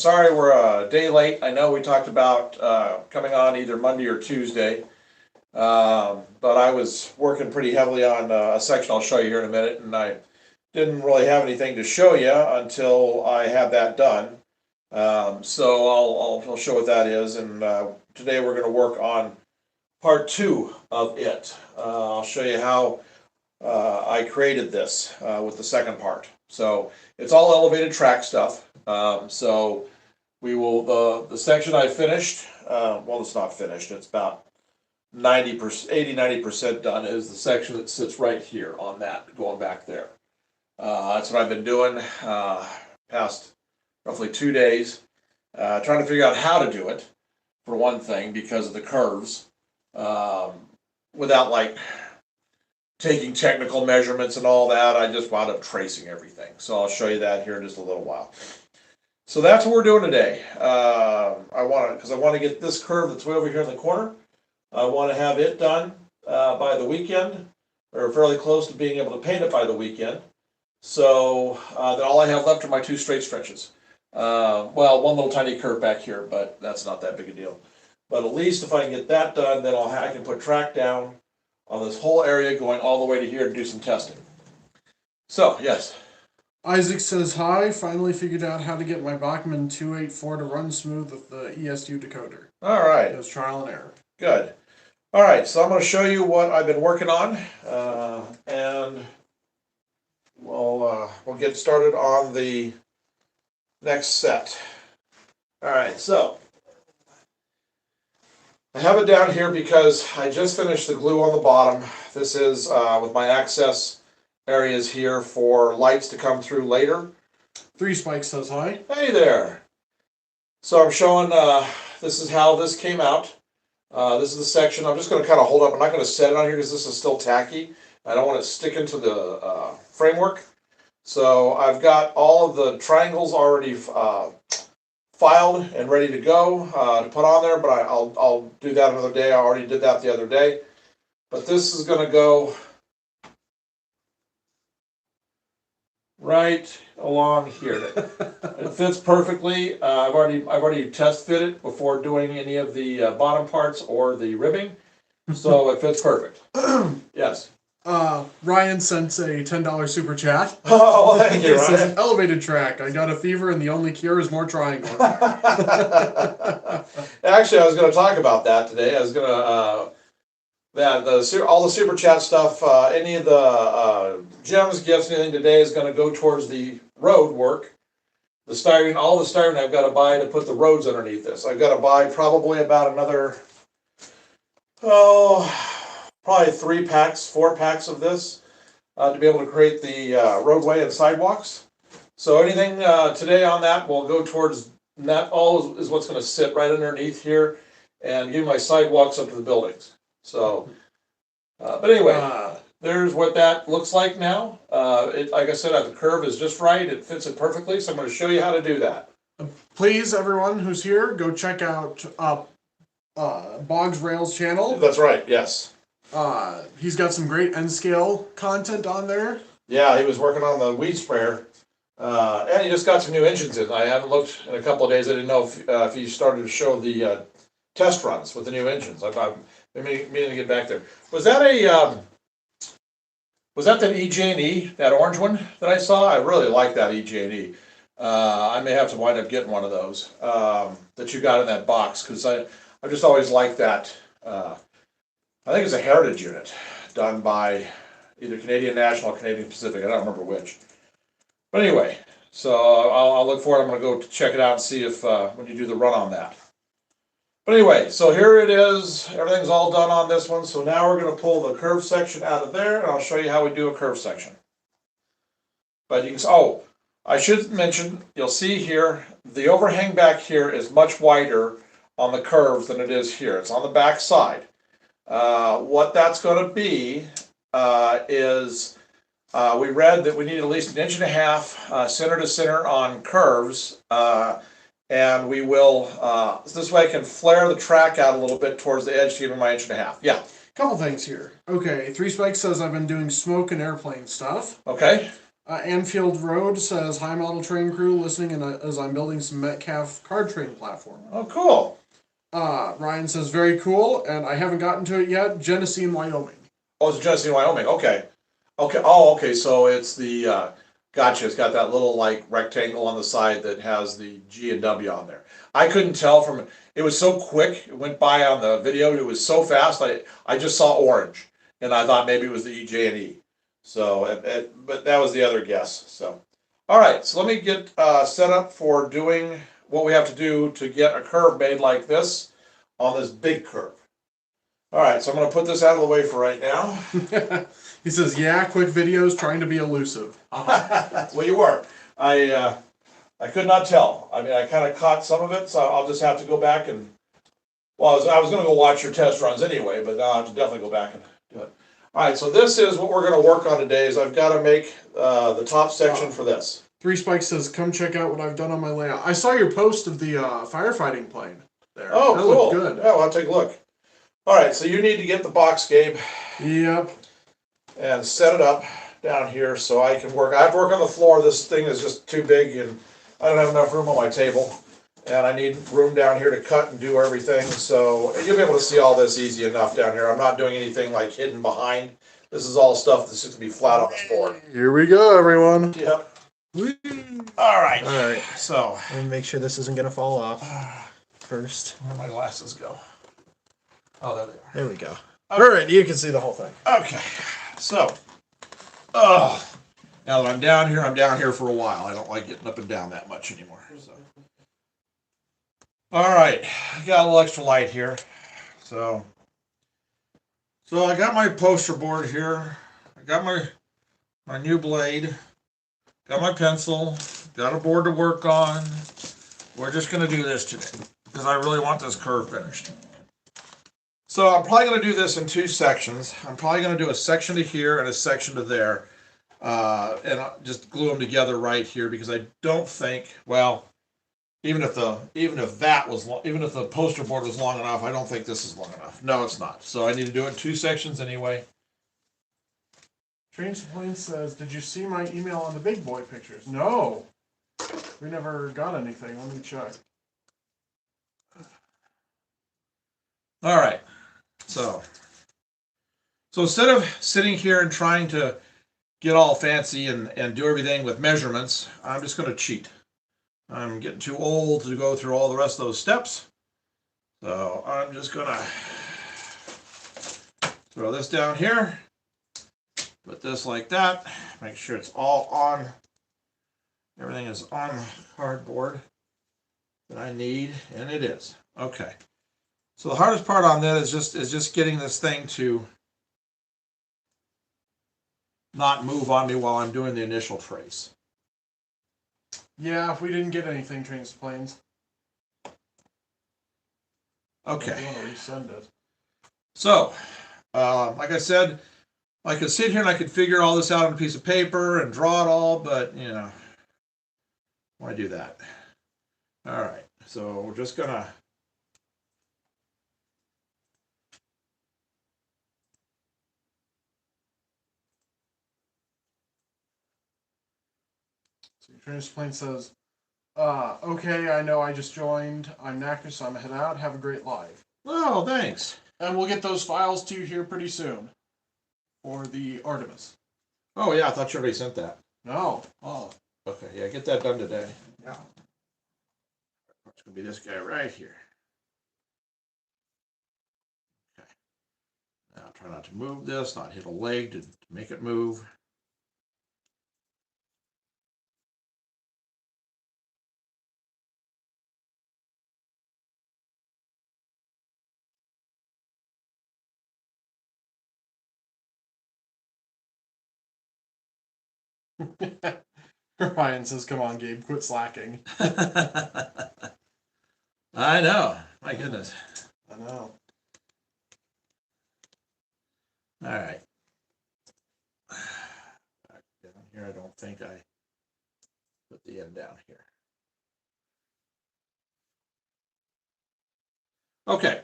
Sorry we're a day late. I know we talked about coming on either Monday or Tuesday, but I was working pretty heavily on a section I'll show you here in a minute, and I didn't really have anything to show you until I had that done. So I'll show what that is, and today we're going to work on part two of it. I'll show you how I created this with the second part. So it's all elevated track stuff. So we will, the section I finished, well, it's not finished, it's about 90%, 80-90% done, is the section that sits right here on that, going back there. That's what I've been doing past roughly 2 days, trying to figure out how to do it, for one thing, because of the curves, without like taking technical measurements and all that. I just wound up tracing everything. So I'll show you that here in just a little while. So that's what we're doing today. I want to get this curve that's way over here in the corner. I want to have it done by the weekend, or fairly close to being able to paint it by the weekend. So then all I have left are my two straight stretches. Well, one little tiny curve back here, but that's not that big a deal. But at least if I can get that done, then I can put track down on this whole area going all the way to here to do some testing. So, yes. Isaac says, hi, finally figured out how to get my Bachmann 284 to run smooth with the ESU decoder. All right. It was trial and error. Good. All right, so I'm going to show you what I've been working on, and we'll get started on the next set. All right, so I have it down here because I just finished the glue on the bottom. This is with my access areas here for lights to come through later. Three Spikes says hi. Hey there. So I'm showing, this is how this came out. This is the section. I'm just going to kind of hold up. I'm not going to set it on here because this is still tacky. I don't want it sticking to the framework. So I've got all of the triangles already filed and ready to go to put on there, but I'll do that another day. I already did that the other day. But this is going to go right along here. It fits perfectly. I've already test fit it before doing any of the bottom parts or the ribbing, so it fits perfect. Yes. Ryan sent a $10 super chat. Oh, thank you, It says, Ryan. elevated track. I got a fever and the only cure is more triangle. Actually, I was going to talk about that today. I was going to all the super chat stuff, any of the gems, gifts, anything today is going to go towards the road work. The styrene, all the styrene I've got to buy to put the roads underneath this. I've got to buy probably about another, probably 3 packs, 4 packs of this to be able to create the roadway and sidewalks. So anything today on that will go towards that. All is what's going to sit right underneath here and give my sidewalks up to the buildings. So, but anyway, there's what that looks like now. Like I said, the curve is just right. It fits it perfectly. So I'm going to show you how to do that. Please, everyone who's here, go check out Boggs Rails channel. That's right. Yes. He's got some great N scale content on there. Yeah, he was working on the weed sprayer, and he just got some new engines in. I haven't looked in a couple of days. I didn't know if he started to show the test runs with the new engines. I've been meaning to get back there. Was that the EJ&E, that orange one that I saw? I really like that EJ&E. I may have to wind up getting one of those that you got in that box, because I've just always liked that. I think it's a Heritage unit done by either Canadian National or Canadian Pacific. I don't remember which. But anyway, so I'll look for it. I'm going to go check it out and see if when you do the run on that. But anyway, so here it is. Everything's all done on this one. So now we're going to pull the curve section out of there, and I'll show you how we do a curve section. But you can, I should mention, you'll see here, the overhang back here is much wider on the curves than it is here. It's on the back side. What that's going to be is we read that we need at least 1.5 inches center to center on curves. And we will, this way I can flare the track out a little bit towards the edge to give me my 1.5 inches. Yeah. Couple things here. Okay, Three Spikes says I've been doing smoke and airplane stuff. Okay. Anfield Road says, hi, model train crew, listening as I'm building some Metcalf card train platform. Oh, cool. Ryan says, very cool, and I haven't gotten to it yet. Genesee, Wyoming. Oh, it's Genesee, Wyoming. Okay. Okay. Oh, okay. So it's the gotcha. It's got that little like rectangle on the side that has the G and W on there. I couldn't tell from it was so quick. It went by on the video. It was so fast. I just saw orange, and I thought maybe it was the EJ and E. So, but that was the other guess. So, all right. So let me get set up for doing what we have to do to get a curve made like this on this big curve. All right, so I'm going to put this out of the way for right now. He says, yeah, quick videos trying to be elusive. Well, you were. I could not tell. I mean, I kind of caught some of it, so I'll just have to go back and, well, I was going to go watch your test runs anyway, but now I have to definitely go back and do it. All right, so this is what we're going to work on today is I've got to make the top section for this. Three Spikes says, come check out what I've done on my layout. I saw your post of the firefighting plane there. Oh, that cool. looked good. Yeah, well, I'll take a look. All right, so you need to get the box, Gabe. Yep. And set it up down here so I can work. I have to work on the floor. This thing is just too big and I don't have enough room on my table. And I need room down here to cut and do everything. So you'll be able to see all this easy enough down here. I'm not doing anything like hidden behind. This is all stuff that's just going to be flat on this board. Here we go, everyone. Yep. All right. All right. So. Let me make sure this isn't going to fall off first. Where'd my glasses go? Oh, there they are. There we go. Okay. All right, you can see the whole thing. Okay. So. Now that I'm down here for a while. I don't like getting up and down that much anymore. So. All right, I got a little extra light here. So I got my poster board here. I got my new blade. Got my pencil. Got a board to work on. We're just going to do this today because I really want this curve finished. So I'm probably going to do this in two sections. I'm probably going to do a section to here and a section to there. And I'll just glue them together right here because I don't think, well, even if the poster board was long enough, I don't think this is long enough. No, it's not. So I need to do it in two sections anyway. Trains Plane says, did you see my email on the big boy pictures? No. We never got anything. Let me check. All right. So instead of sitting here and trying to get all fancy and do everything with measurements, I'm just going to cheat. I'm getting too old to go through all the rest of those steps. So I'm just going to throw this down here, put this like that, make sure it's all on, everything is on the cardboard that I need, and it is. Okay. So the hardest part on that is just getting this thing to not move on me while I'm doing the initial trace. Yeah, if we didn't get anything, Trains Planes. Okay. I want to resend it. So, like I said, I could sit here and I could figure all this out on a piece of paper and draw it all, but, you know, why do that? All right. So we're just going to Trains Plane says, okay, I know I just joined. I'm knackered, so I'm head out. Have a great live. Oh, thanks. And we'll get those files to you here pretty soon. For the Artemis. Oh, yeah, I thought you already sent that. No. Oh. Okay, yeah, get that done today. Yeah. It's going to be this guy right here. Okay. Now try not to move this, not hit a leg to make it move. Ryan says, come on, Gabe, quit slacking. I know. My goodness. I know. All right. Down here, I don't think I put the end down here. Okay.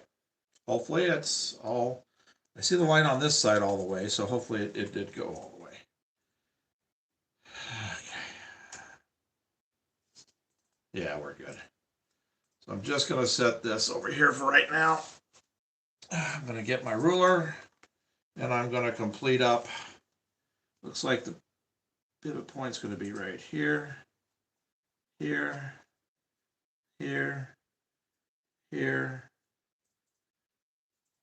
Hopefully it's all, I see the line on this side all the way, so hopefully it did go all the way. Yeah, we're good. So I'm just going to set this over here for right now. I'm going to get my ruler and I'm going to complete up. Looks like the pivot point's going to be right here, here, here, here,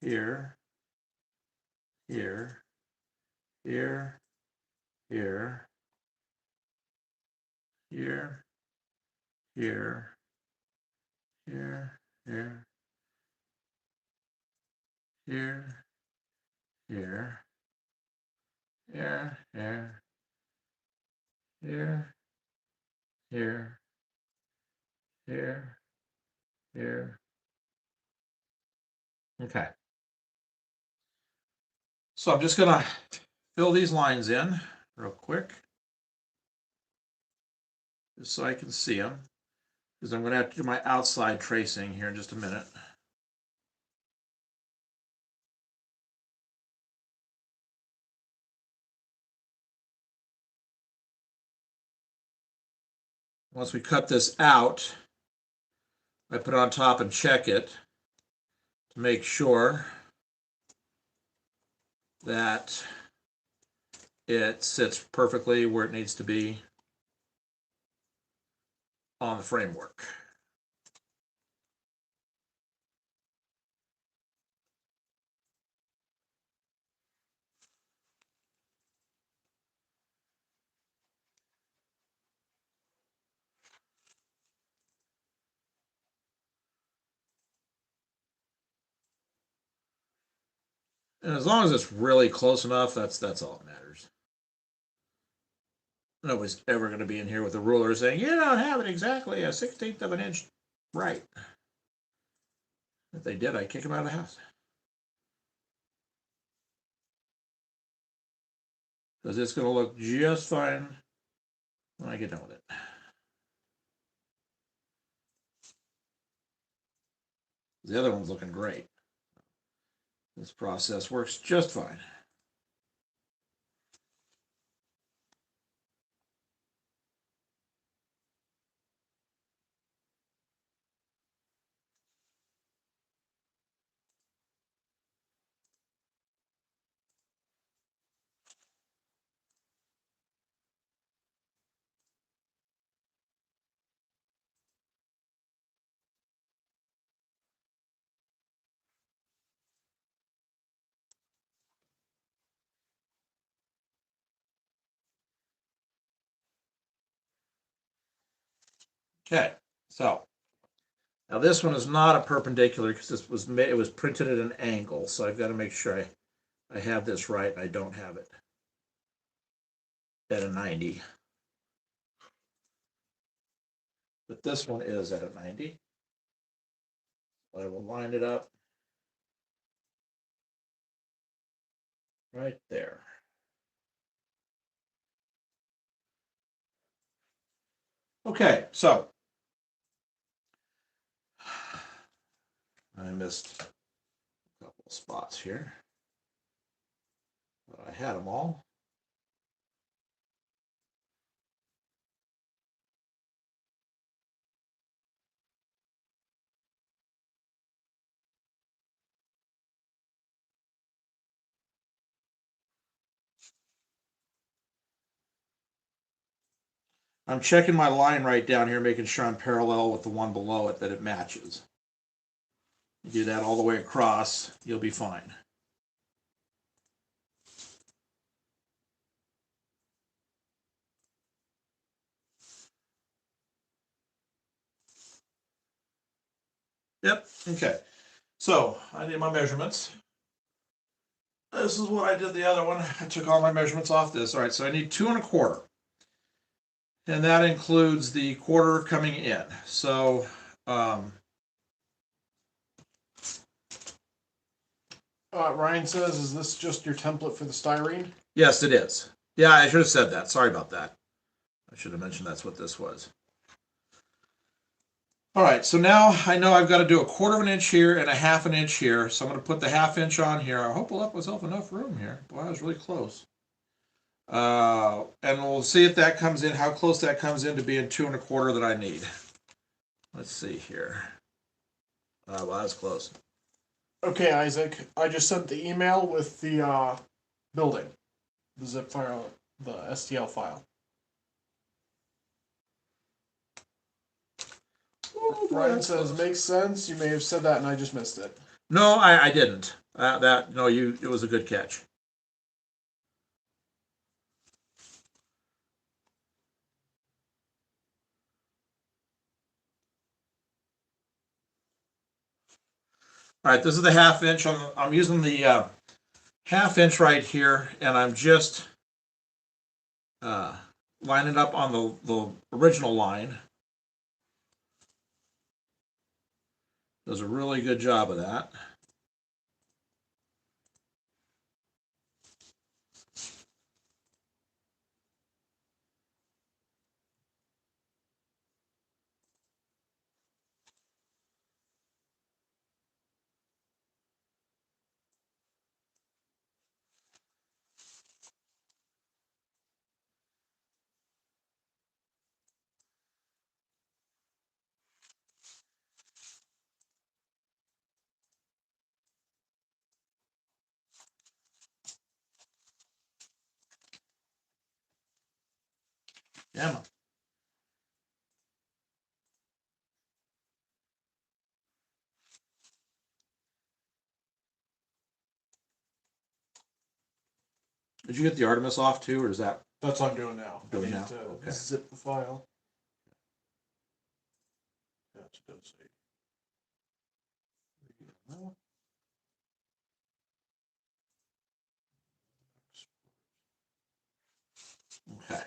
here, here, here, here, here, here, here, here, here, here, here, here, here, here, here, here. Okay. So I'm just gonna fill these lines in real quick, just so I can see them, because I'm gonna have to do my outside tracing here in just a minute. Once we cut this out, I put it on top and check it to make sure that it sits perfectly where it needs to be on the framework. And as long as it's really close enough, that's all that matters. Nobody's ever going to be in here with a ruler saying, you don't have it exactly a 1/16 of an inch right. If they did, I'd kick them out of the house. Because it's going to look just fine when I get done with it. The other one's looking great. This process works just fine. Okay, so now this one is not a perpendicular because it was printed at an angle, so I've got to make sure I have this right and I don't have it at a 90. But this one is at a 90. I will line it up right there. Okay, so I missed a couple of spots here, but I had them all. I'm checking my line right down here, making sure I'm parallel with the one below it, that it matches. You do that all the way across, you'll be fine. Yep, okay. So I need my measurements. This is what I did the other one. I took all my measurements off this. All right, so I need 2 1/4. And that includes the quarter coming in. So Ryan says, is this just your template for the styrene? yes, it is. Yeah, I should have said that. Sorry about that. I should have mentioned that's what this was. All right, so now I know I've got to do a 1/4 inch here and a 1/2 inch here. So I'm going to put the 1/2 inch on here. I hope I left myself enough room here. Boy, I was really close. And we'll see if that comes in, how close that comes in to being 2 1/4 that I need. let's see here. Well, that's close. Okay, Isaac, I just sent the email with the building, the zip file, the STL file. Brian says makes sense. You may have said that and I just missed it. No, I didn't. No, it was a good catch. All right, this is the half inch. I'm using the half inch right here, and I'm just lining up on the original line. Does a really good job of that. Yeah. Did you get the Artemis off too, or is that? That's what I'm doing now. Doing I need now? to Okay. zip the file. That's good. Okay.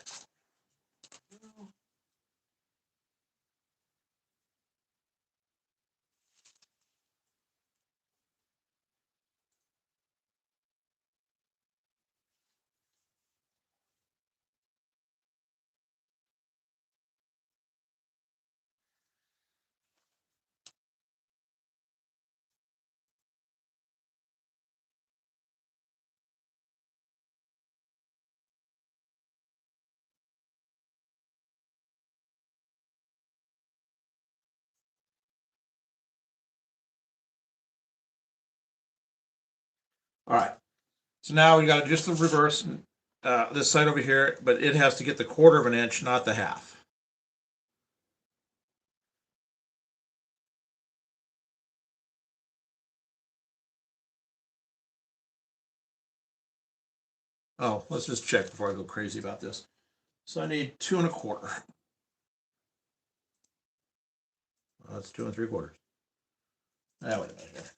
All right. So now we got just the reverse, this side over here, but it has to get the 1/4 of an inch, not the half. Oh, let's just check before I go crazy about this. So I need 2 1/4. Well, that's 2 3/4. Ah, wait a minute here.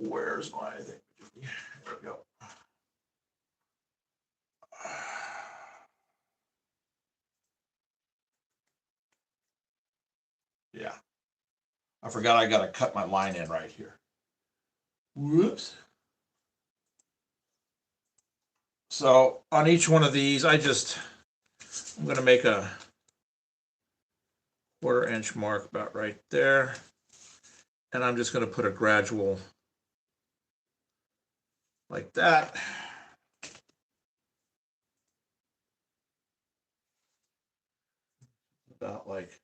Where's my thing? There we go. Yeah. I forgot I got to cut my line in right here. Whoops. So on each one of these, I'm going to make a 1/4 inch mark about right there. And I'm just going to put a gradual like that. About like,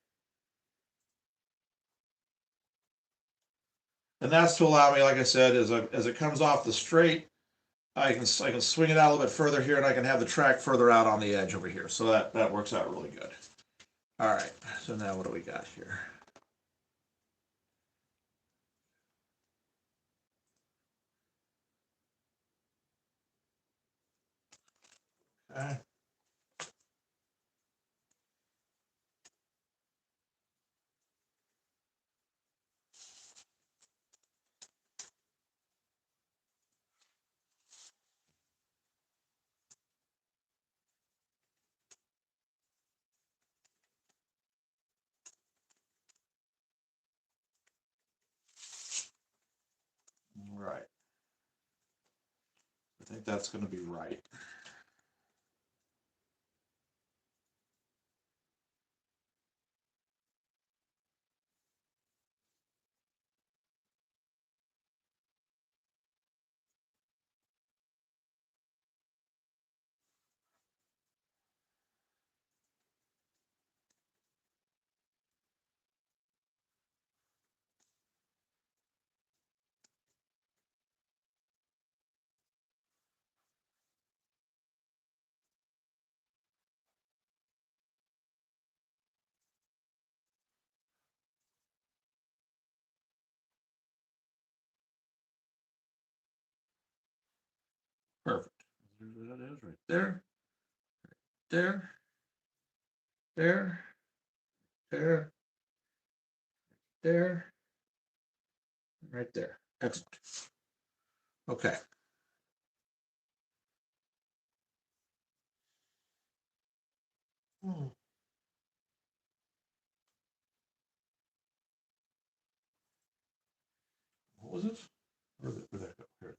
and that's to allow me, like I said, as it comes off the straight, I can swing it out a little bit further here, and I can have the track further out on the edge over here. So that works out really good. All right. So now what do we got here? Okay. Right. I think that's going to be right. that is, right there. There. There. There. There. Right there. Excellent. Okay. Hmm. What was it? Where'd that go? Here it is.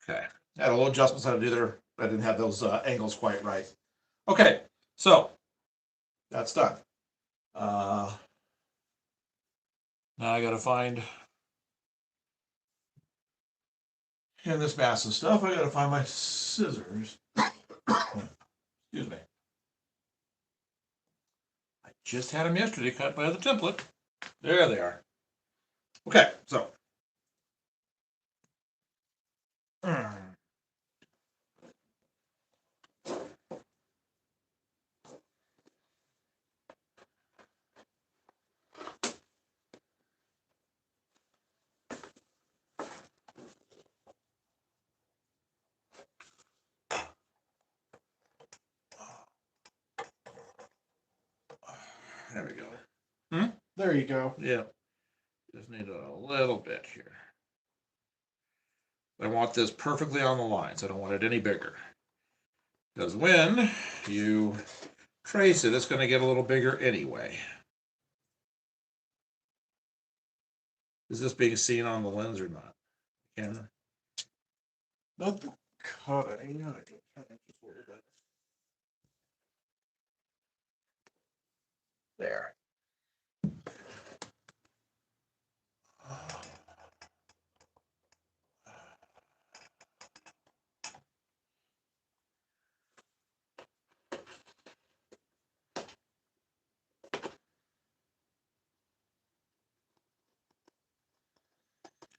Okay, had a little adjustments I had to do there. I didn't have those angles quite right. Okay, so that's done. Now I gotta find in this massive stuff. I gotta find my scissors. Excuse me. I just had them yesterday, cut by the template. There they are. Okay, so. There we go. There you go. Yeah. Just need a little bit here. I want this perfectly on the lines. I don't want it any bigger. Because when you trace it, it's going to get a little bigger anyway. Is this being seen on the lens or not? Camera? Not the cutting. There.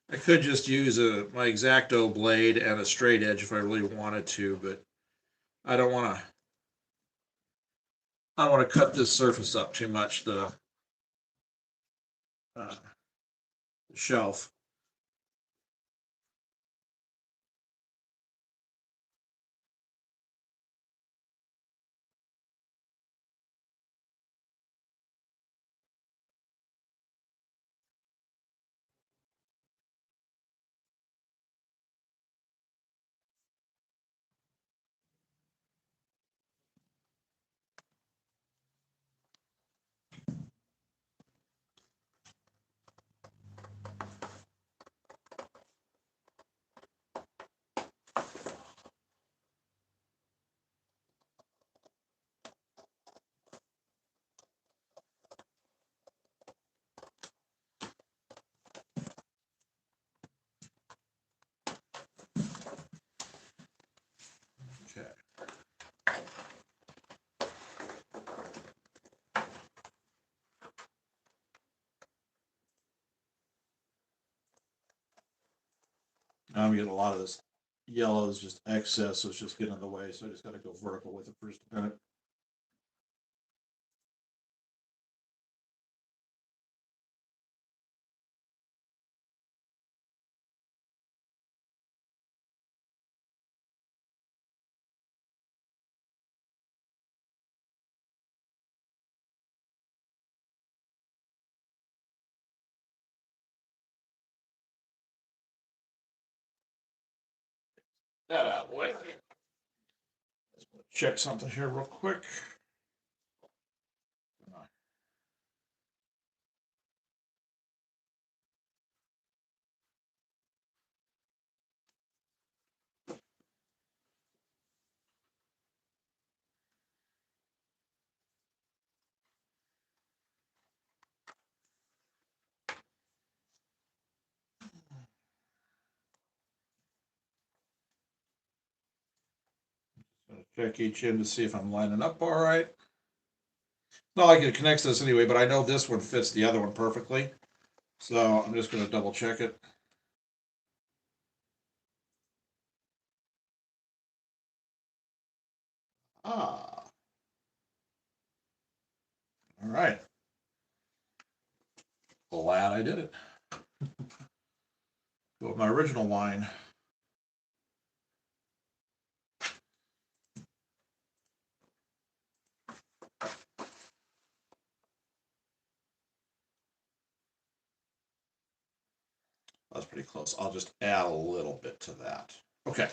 I could just use my X-Acto blade and a straight edge if I really wanted to, but I don't want to. I don't want to cut this surface up too much. The shelf. Okay. I'm getting a lot of this yellow is just excess, so it's just getting in the way. So I just got to go vertical with it first a minute. That out of the way. check something here real quick. Check each end to see if I'm lining up all right. Not like it connects this anyway, but I know this one fits the other one perfectly. So I'm just gonna double check it. Ah. All right. Glad I did it. Go with my original line. That's pretty close. I'll just add a little bit to that. Okay.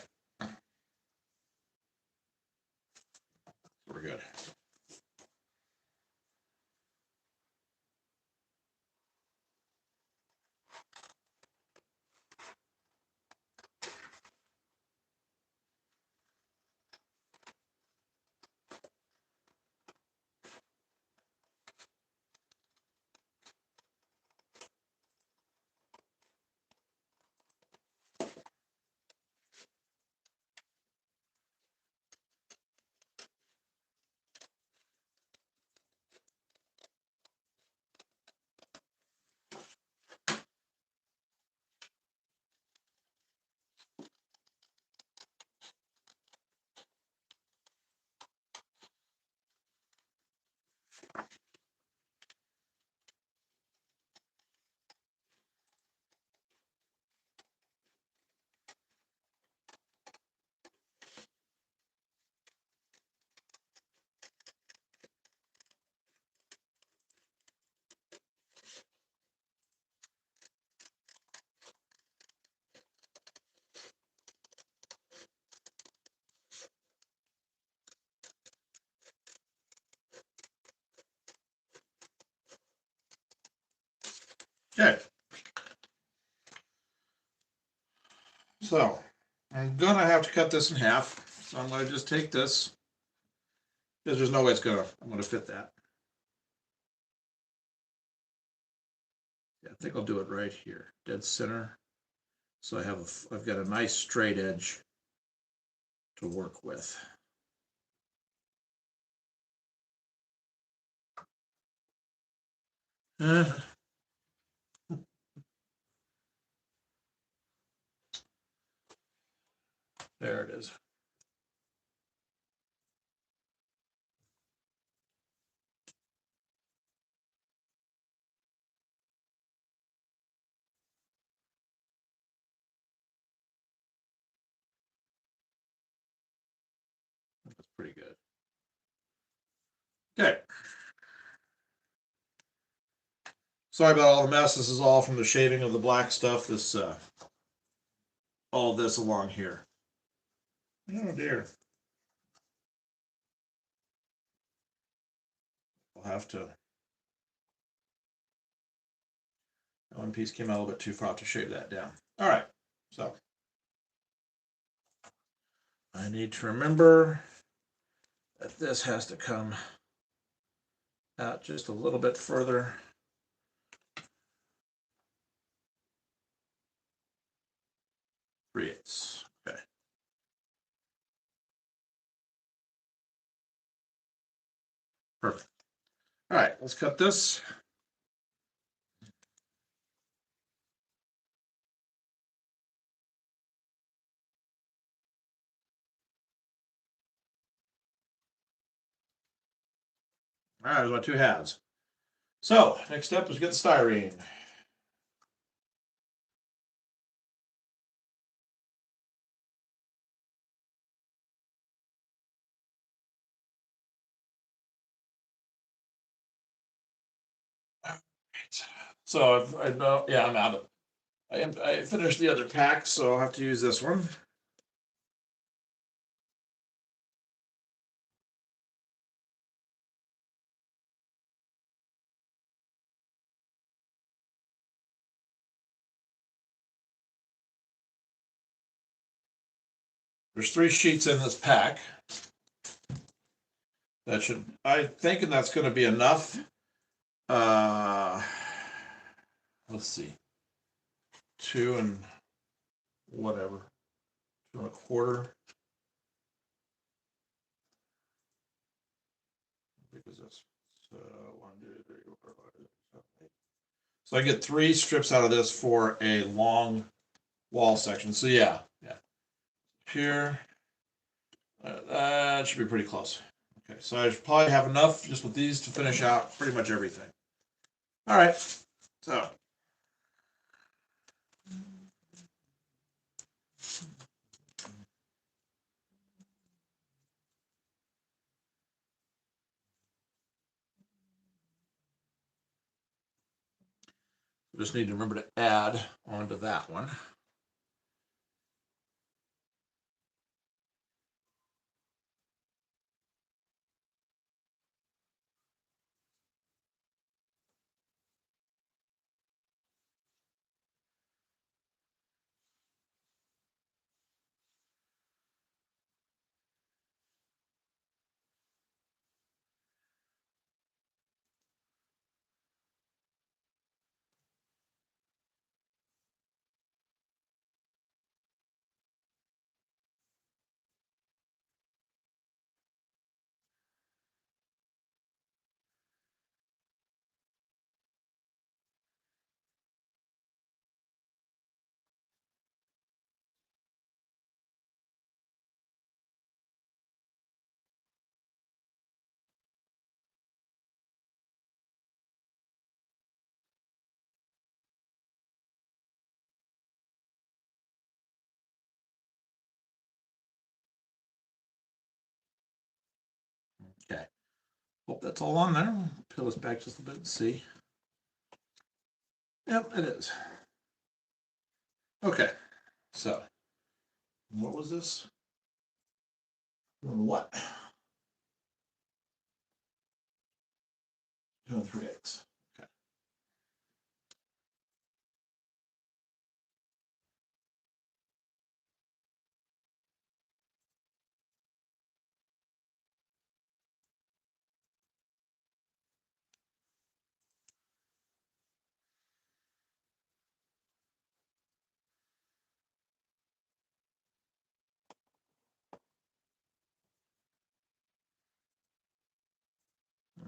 We're good. Okay. So I'm gonna have to cut this in half. So I'm gonna just take this. Because there's no way I'm gonna fit that. Yeah, I think I'll do it right here, dead center. So I've got a nice straight edge to work with. There it is. That's pretty good. Okay. Sorry about all the mess. This is all from the shaving of the black stuff. This all this along here. Oh dear. We'll have to. One piece came out a little bit too far. I'll have to shave that down. All right. So I need to remember that this has to come out just a little bit further. Three-eighths. Okay. Perfect. All right, let's cut this. All right, there's my two halves. So next step is get the styrene. So I know, yeah, I'm out of. I finished the other pack, so I'll have to use this one. There's 3 sheets in this pack. That should, I'm thinking that's gonna be enough. Let's see. 2 and whatever. 2 1/4. Because that's 1, 2, 3, 4, 5, 6, 7, 8. So I get 3 strips out of this for a long wall section. So yeah. Here, that should be pretty close. Okay, so I should probably have enough just with these to finish out pretty much everything. All right, so. Just need to remember to add onto that one. Okay. Hope that's all on there. Peel this back just a bit and see. Yep, it is. Okay, so what was this? What? 3x. Okay.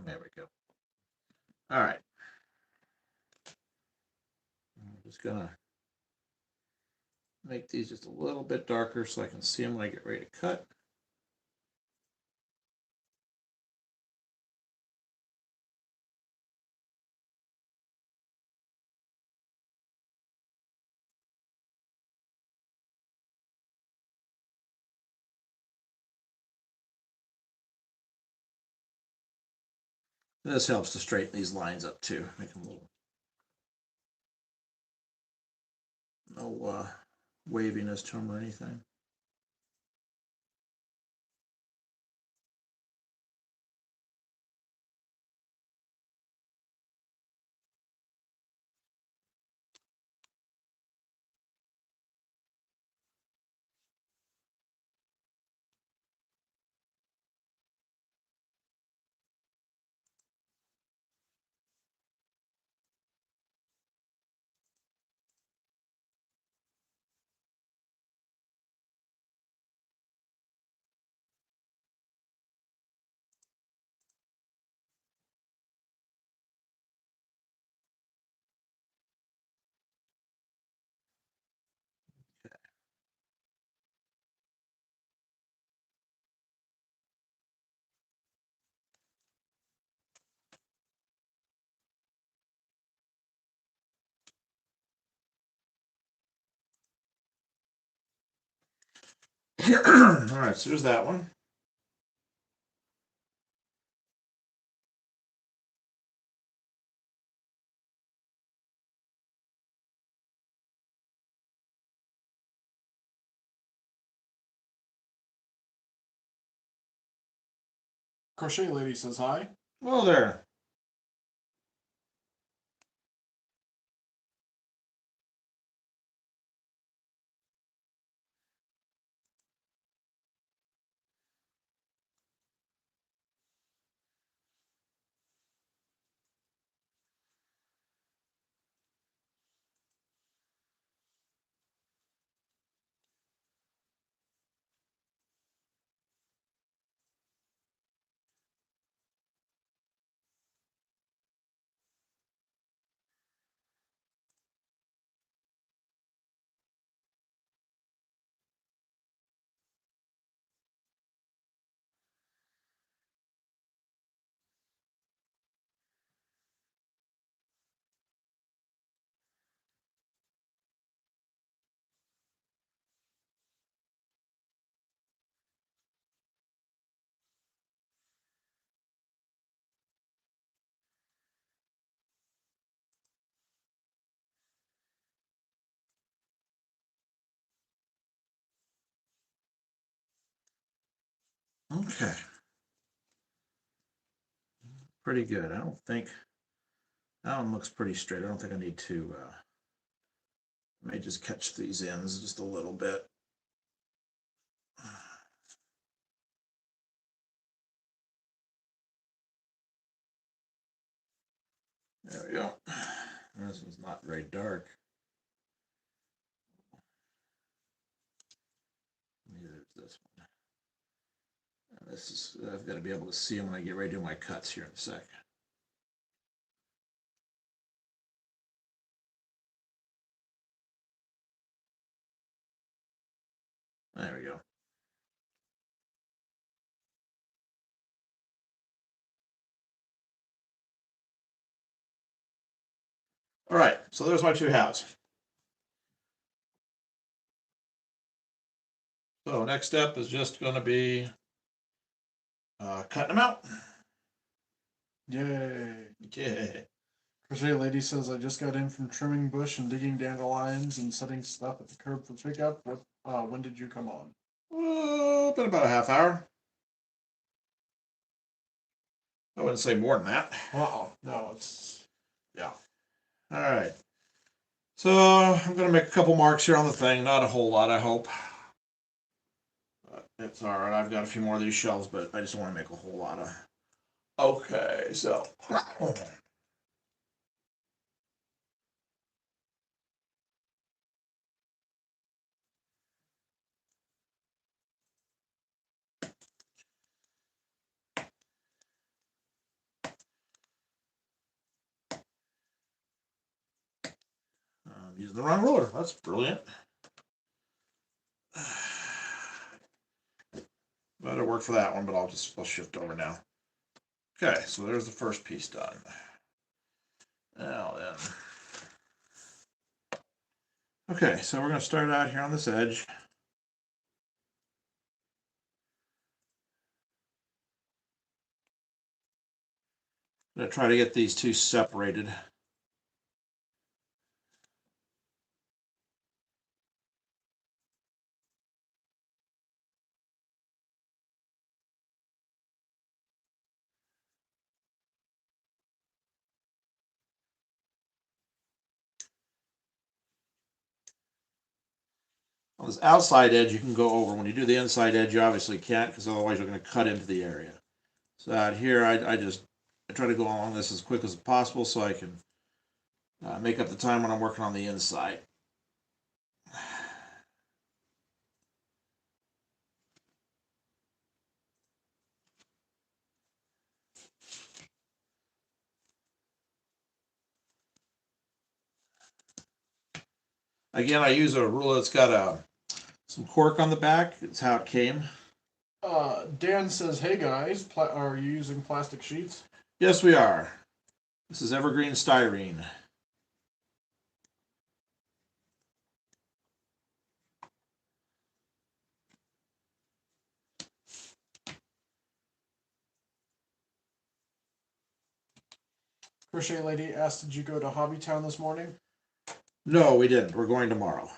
There we go. All right. I'm just gonna make these just a little bit darker so I can see them when I get ready to cut. This helps to straighten these lines up too, make them a little no waviness to them or anything. All right, so there's that one. Crochet Lady says hi. Well, there. Okay. Pretty good. I don't think that one looks pretty straight. I don't think I need to may just catch these ends just a little bit. There we go. This one's not very dark. Neither is this one. This is, I've got to be able to see them when I get ready to do my cuts here in a sec. There we go. All right, so there's my two halves. So next step is just going to be cutting them out. Yay. Yeah. Crochet Lady says, I just got in from trimming bush and digging dandelions and setting stuff at the curb for pickup. When did you come on? Been about a half hour. I wouldn't say more than that. No, it's, yeah. All right. So I'm going to make a couple marks here on the thing. Not a whole lot, I hope. But it's all right. I've got a few more of these shelves, but I just don't want to make a whole lot of. Okay, so. I'm using the wrong ruler. That's brilliant. That'll work for that one, but I'll shift over now. Okay, so there's the first piece done. Now then. Okay, so we're going to start out here on this edge. I'm going to try to get these two separated. On this outside edge, you can go over. When you do the inside edge, you obviously can't because otherwise you're going to cut into the area. So out here, I try to go along this as quick as possible so I can make up the time when I'm working on the inside. Again, I use a ruler that's got some cork on the back. It's how it came. Dan says, hey guys, are you using plastic sheets? Yes, we are. This is evergreen styrene. Crochet Lady asked, did you go to Hobbytown this morning? No, we didn't. We're going tomorrow.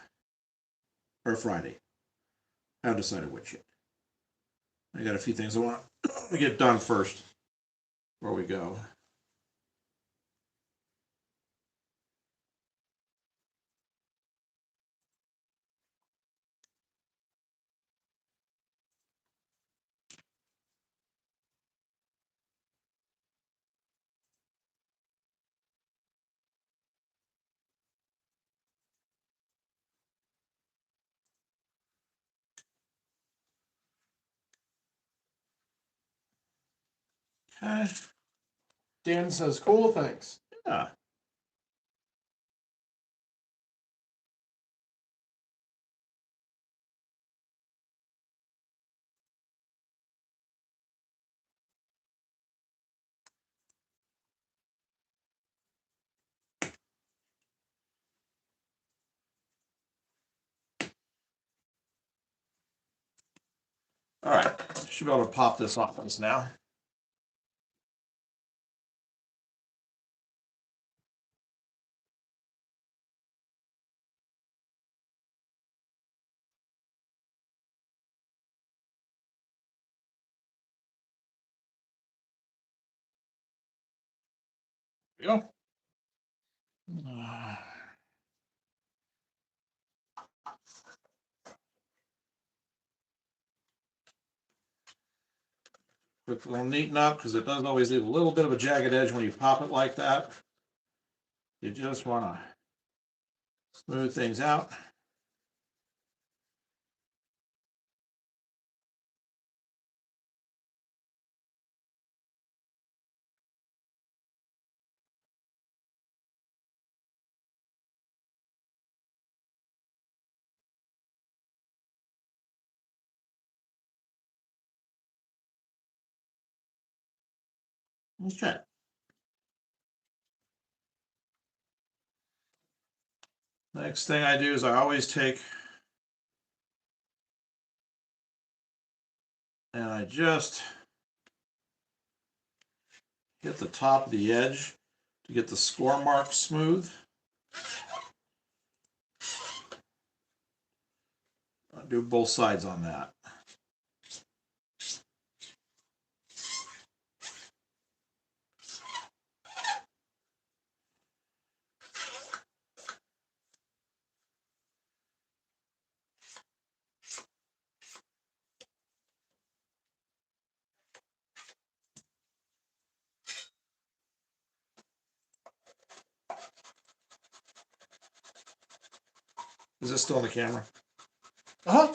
Or Friday. I haven't decided which yet. I got a few things I want to get done first before we go. Okay. Dan says, cool, thanks. Yeah. All right. Should be able to pop this off this now. There we go. Quick little neaten up because it does always leave a little bit of a jagged edge when you pop it like that. You just want to smooth things out. Okay. Next thing I do is I always take and I just hit the top of the edge to get the score mark smooth. I'll do both sides on that. Is this still on the camera? Uh huh.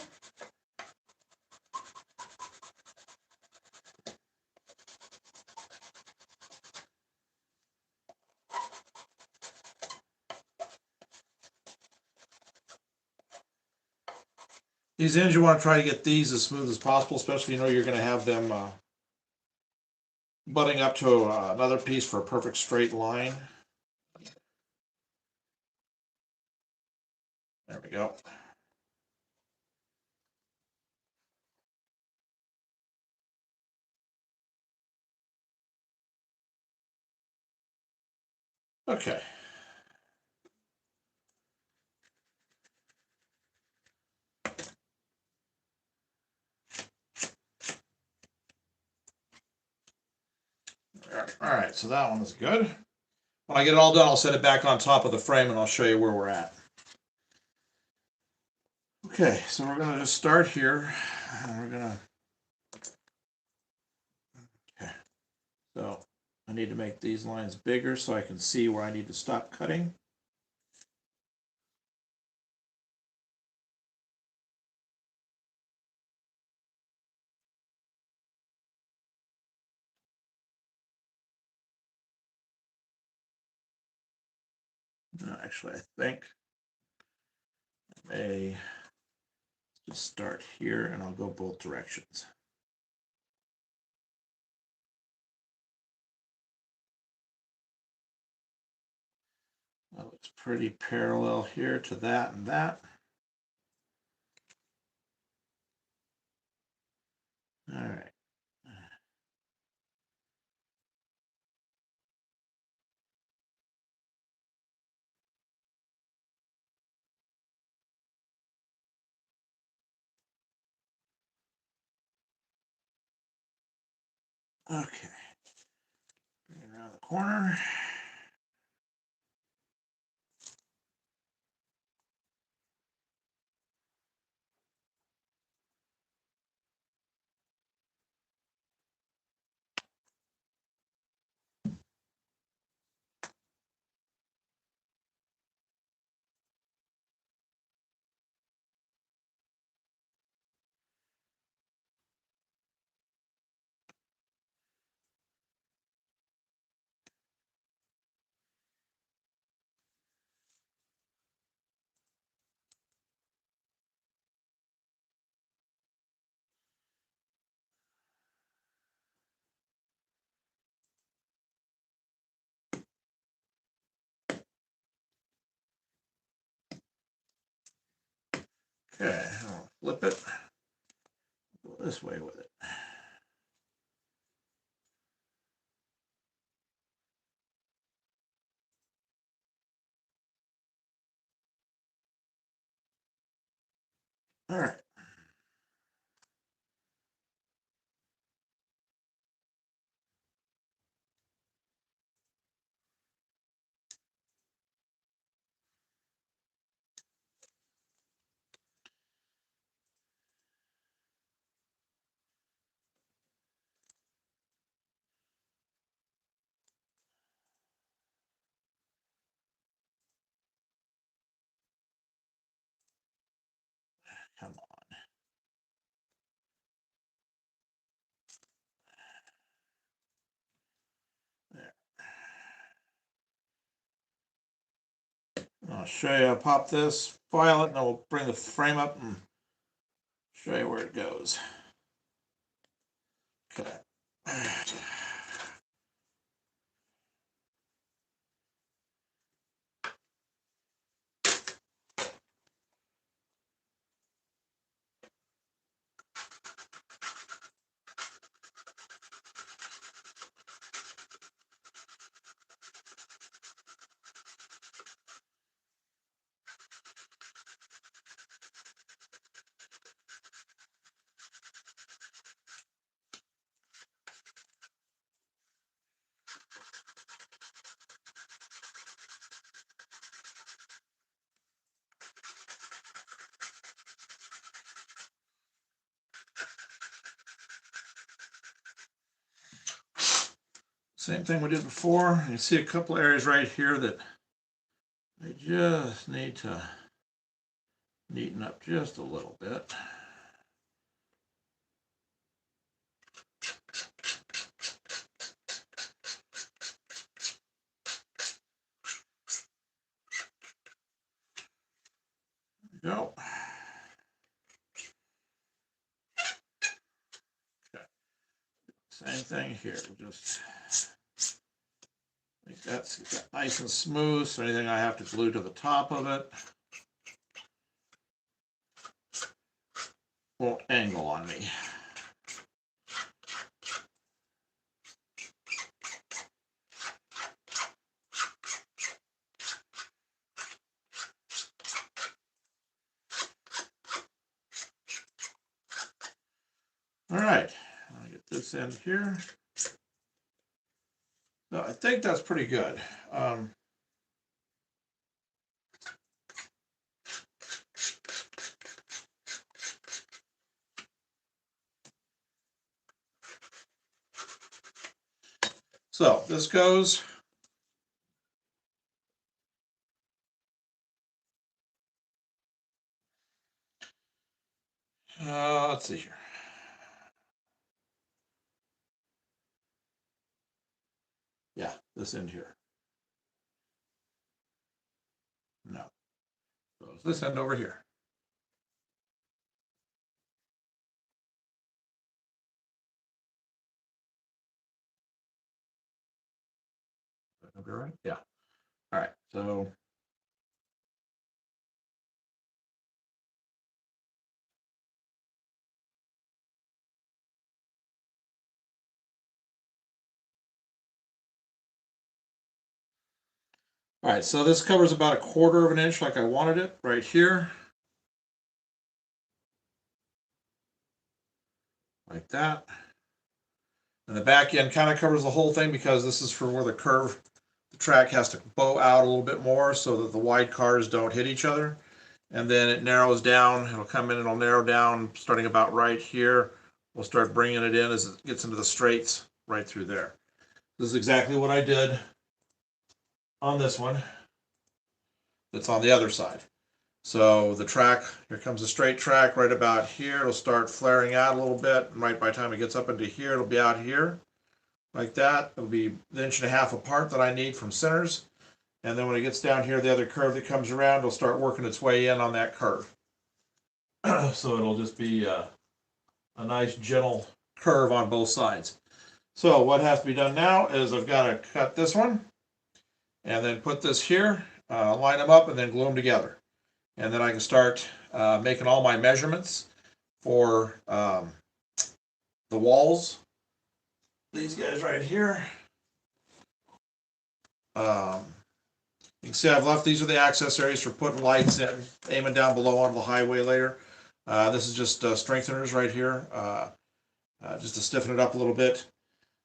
These ends, you want to try to get these as smooth as possible, especially if you know you're going to have them butting up to another piece for a perfect straight line. There we go. Okay. All right, so that one is good. When I get it all done, I'll set it back on top of the frame and I'll show you where we're at. Okay, so we're gonna just start here. We're gonna. Okay. So I need to make these lines bigger so I can see where I need to stop cutting. Actually, I think I may just start here and I'll go both directions. That looks pretty parallel here to that and that. All right. Okay. Bring it around the corner. Okay, I'll flip it. Go this way with it. All right. Come on. There. I'll show you. I'll pop this, file it, and I'll bring the frame up and show you where it goes. Okay. Same thing we did before. You see a couple areas right here that I just need to neaten up just a little bit. There we go. Okay. Same thing here. We'll just make that nice and smooth, so anything I have to glue to the top of it won't angle on me. All right, I'll get this in here. So I think that's pretty good. So this goes. Let's see here. Yeah, this end here. No. So it's this end over here. That'll be right? Yeah. All right. So all right, so this covers about 1/4 of an inch like I wanted it right here. Like that. And the back end kind of covers the whole thing because this is for where the curve, the track has to bow out a little bit more so that the wide cars don't hit each other. And then it narrows down, it'll come in and it'll narrow down starting about right here. We'll start bringing it in as it gets into the straights right through there. This is exactly what I did on this one. That's on the other side. So the track, here comes a straight track right about here. It'll start flaring out a little bit. And right by the time it gets up into here, it'll be out here like that. It'll be 1.5 inches apart that I need from centers. And then when it gets down here, the other curve that comes around, it'll start working its way in on that curve. So it'll just be a nice gentle curve on both sides. So what has to be done now is I've got to cut this one and then put this here, line them up and then glue them together. And then I can start making all my measurements for the walls. These guys right here. You can see I've left, these are the access areas for putting lights in, aiming down below onto the highway later. This is just strengtheners right here, just to stiffen it up a little bit.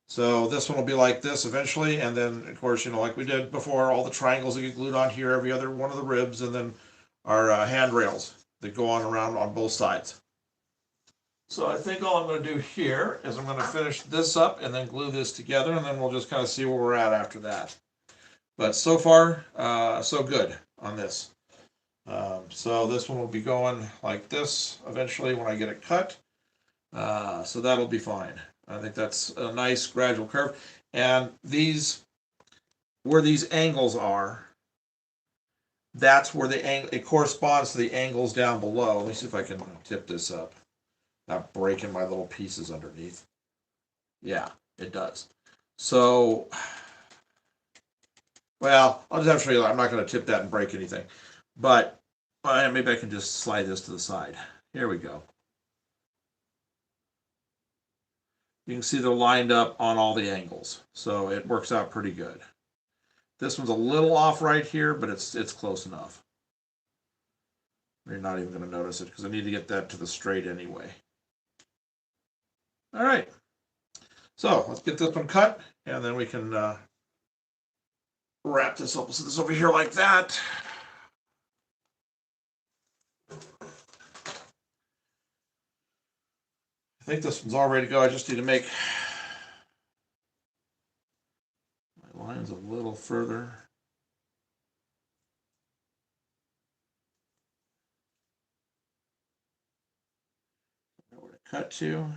So this one will be like this eventually, and then of course, you know, like we did before, all the triangles that get glued on here, every other one of the ribs, and then our handrails that go on around on both sides. So I think all I'm going to do here is I'm going to finish this up and then glue this together, and then we'll just kind of see where we're at after that. But so far, so good on this. So this one will be going like this eventually when I get it cut. So that'll be fine. I think that's a nice gradual curve. And these, where these angles are, that's where it corresponds to the angles down below. Let me see if I can tip this up. Not breaking my little pieces underneath. Yeah, it does. So, well, I'll just have to show you. I'm not going to tip that and break anything. But maybe I can just slide this to the side. Here we go. You can see they're lined up on all the angles. So it works out pretty good. This one's a little off right here, but it's close enough. You're not even going to notice it because I need to get that to the straight anyway. All right. So let's get this one cut, and then we can wrap this up. We'll set this over here like that. I think this one's all ready to go. I just need to make my lines a little further. Know where to cut to.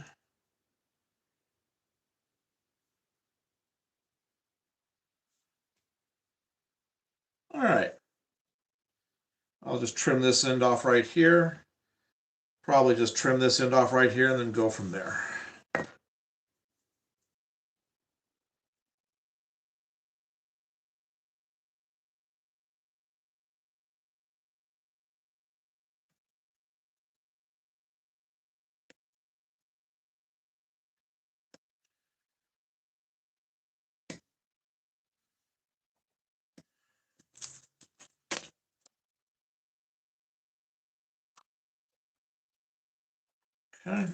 All right. I'll just trim this end off right here. Probably just trim this end off right here and then go from there. Okay. All right.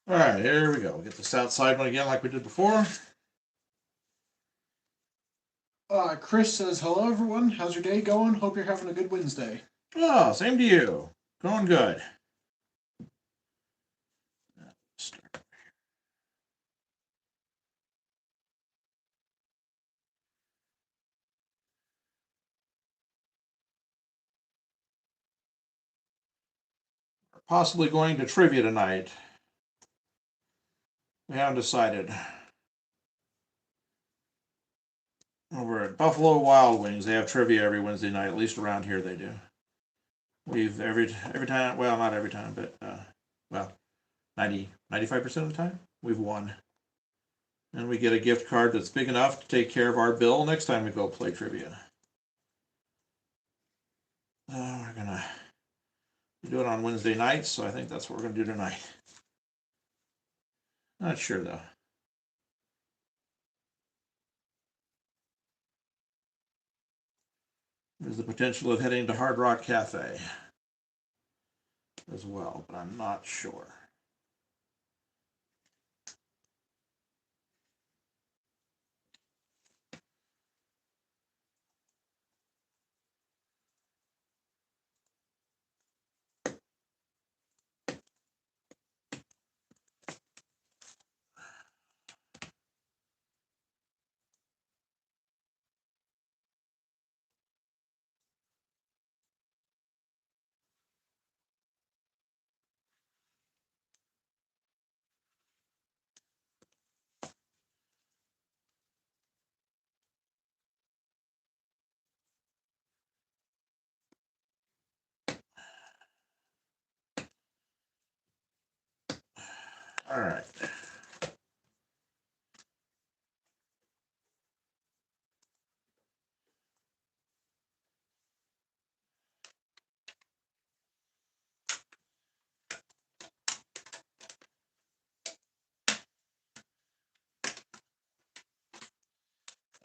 All right, here we go. We'll get this outside one again like we did before. Chris says, hello everyone, how's your day going? Hope you're having a good Wednesday. Oh, same to you. Going good. Start. Possibly going to trivia tonight. We haven't decided. Over at Buffalo Wild Wings, they have trivia every Wednesday night. At least around here they do. We've every time. Well, not every time, but well, 95% of the time we've won, and we get a gift card that's big enough to take care of our bill next time we go play trivia. We're gonna do it on Wednesday nights, so I think that's what we're gonna do tonight. Not sure though. There's the potential of heading to Hard Rock Cafe as well, but I'm not sure. All right.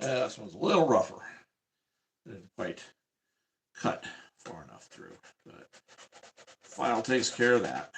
This one's a little rougher. Didn't quite cut far enough through, but file takes care of that.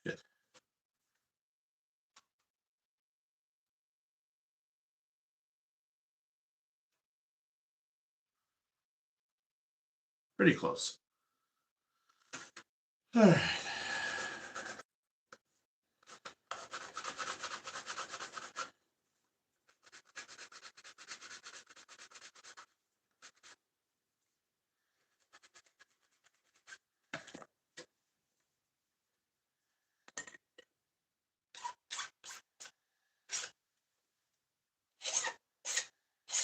Good. Pretty close. All right.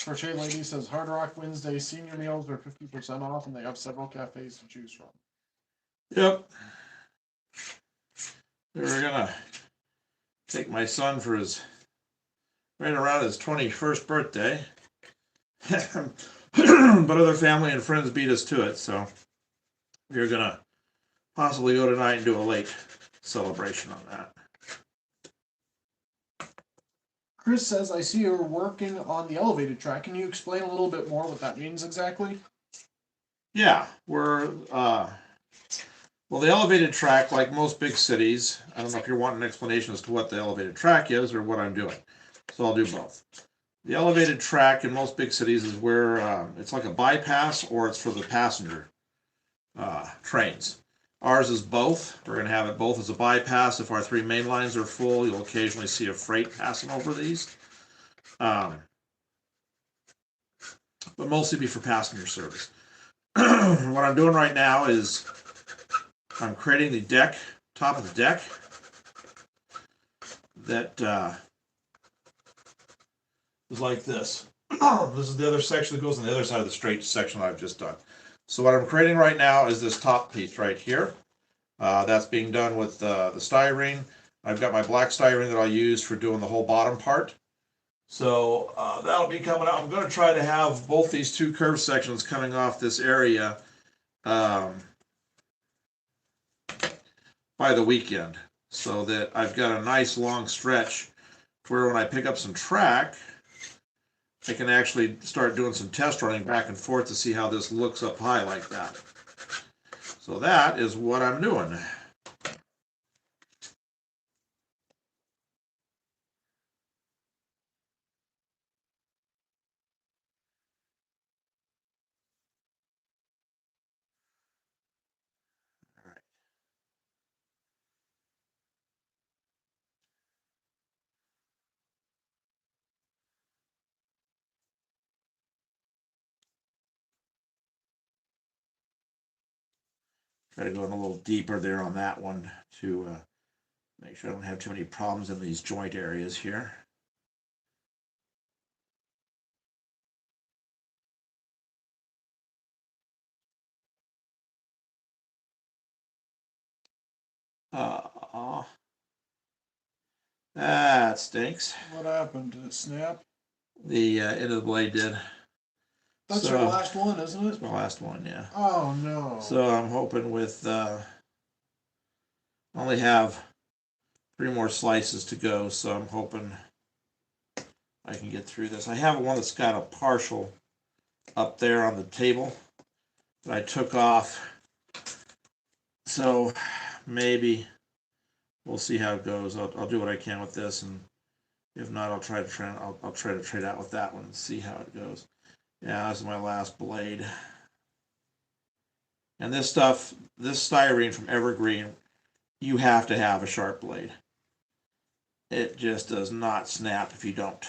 Crochet Lady says Hard Rock Wednesday senior meals are 50% off, and they have several cafes to choose from. Yep. We were gonna take my son for his right around his 21st birthday. But other family and friends beat us to it, so we're gonna possibly go tonight and do a late celebration on that. Chris says, I see you're working on the elevated track. Can you explain a little bit more what that means exactly? Yeah, well, the elevated track, like most big cities, I don't know if you're wanting an explanation as to what the elevated track is or what I'm doing. So I'll do both. The elevated track in most big cities is where it's like a bypass or it's for the passenger trains. Ours is both. We're going to have it both as a bypass. If our 3 main lines are full, you'll occasionally see a freight passing over these. But mostly be for passenger service. What I'm doing right now is I'm creating the deck, top of the deck, that is like this. This is the other section that goes on the other side of the straight section I've just done. So what I'm creating right now is this top piece right here. That's being done with the styrene. I've got my black styrene that I'll use for doing the whole bottom part. So that'll be coming out. I'm going to try to have both these 2 curved sections coming off this area by the weekend, so that I've got a nice long stretch where when I pick up some track, I can actually start doing some test running back and forth to see how this looks up high like that. So that is what I'm doing. Try to go in a little deeper there on that one to make sure I don't have too many problems in these joint areas here. That stinks. What happened? Did it snap? The end of the blade did. That's So- your last one, isn't That's it? my last one, yeah. Oh no. So I'm hoping with, only have 3 more slices to go, so I'm hoping I can get through this. I have one that's got a partial up there on the table that I took off. So maybe we'll see how it goes. I'll do what I can with this, and if not, I'll try to trade out with that one and see how it goes. Yeah, this is my last blade. And this stuff, this styrene from Evergreen, you have to have a sharp blade. It just does not snap if you don't.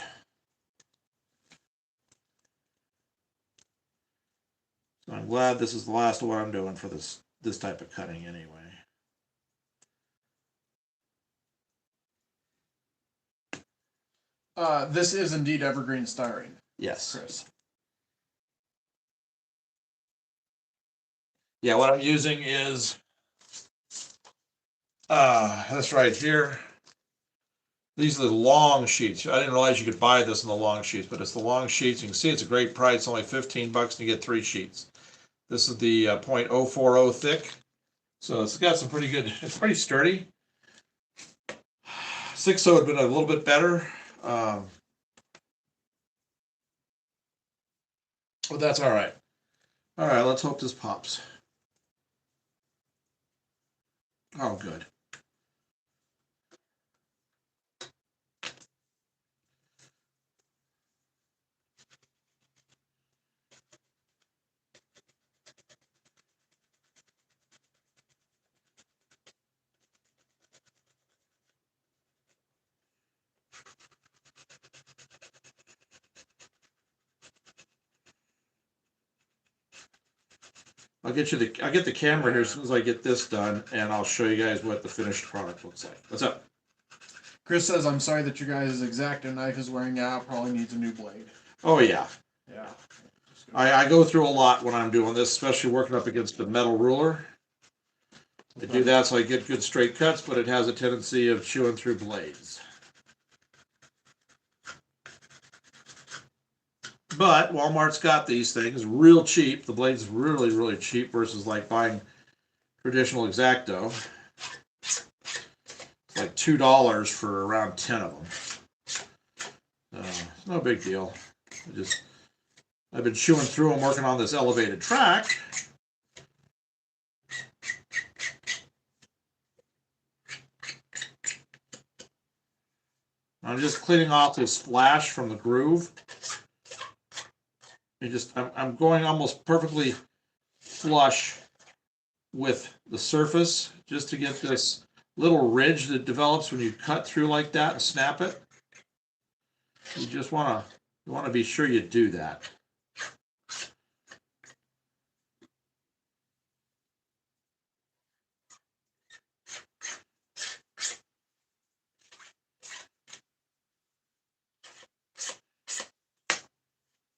So I'm glad this is the last of what I'm doing for this type of cutting anyway. This is indeed evergreen styrene, Yes. Chris. Yeah, what I'm using is this right here. These are the long sheets. I didn't realize you could buy this in the long sheets, but it's the long sheets. You can see it's a great price, only $15 and you get 3 sheets. This is the .040 thick. So it's got some pretty good, it's pretty sturdy. 6.0 would have been a little bit better. But that's all right. All right, let's hope this pops. Oh, good. I'll get the camera here as soon as I get this done, and I'll show you guys what the finished product looks like. What's up? Chris says, "I'm sorry that your guys' X-Acto knife is wearing out. Probably needs a new blade." Oh yeah, Yeah. I go through a lot when I'm doing this, especially working up against the metal ruler. I do that so I get good straight cuts, but it has a tendency of chewing through blades. But Walmart's got these things real cheap. The blade's really, really cheap versus like buying traditional X-Acto. It's like $2 for around 10 of them. It's no big deal. I've been chewing through them working on this elevated track. I'm just cleaning off this flash from the groove. I'm going almost perfectly flush with the surface just to get this little ridge that develops when you cut through like that and snap it. You just want to be sure you do that.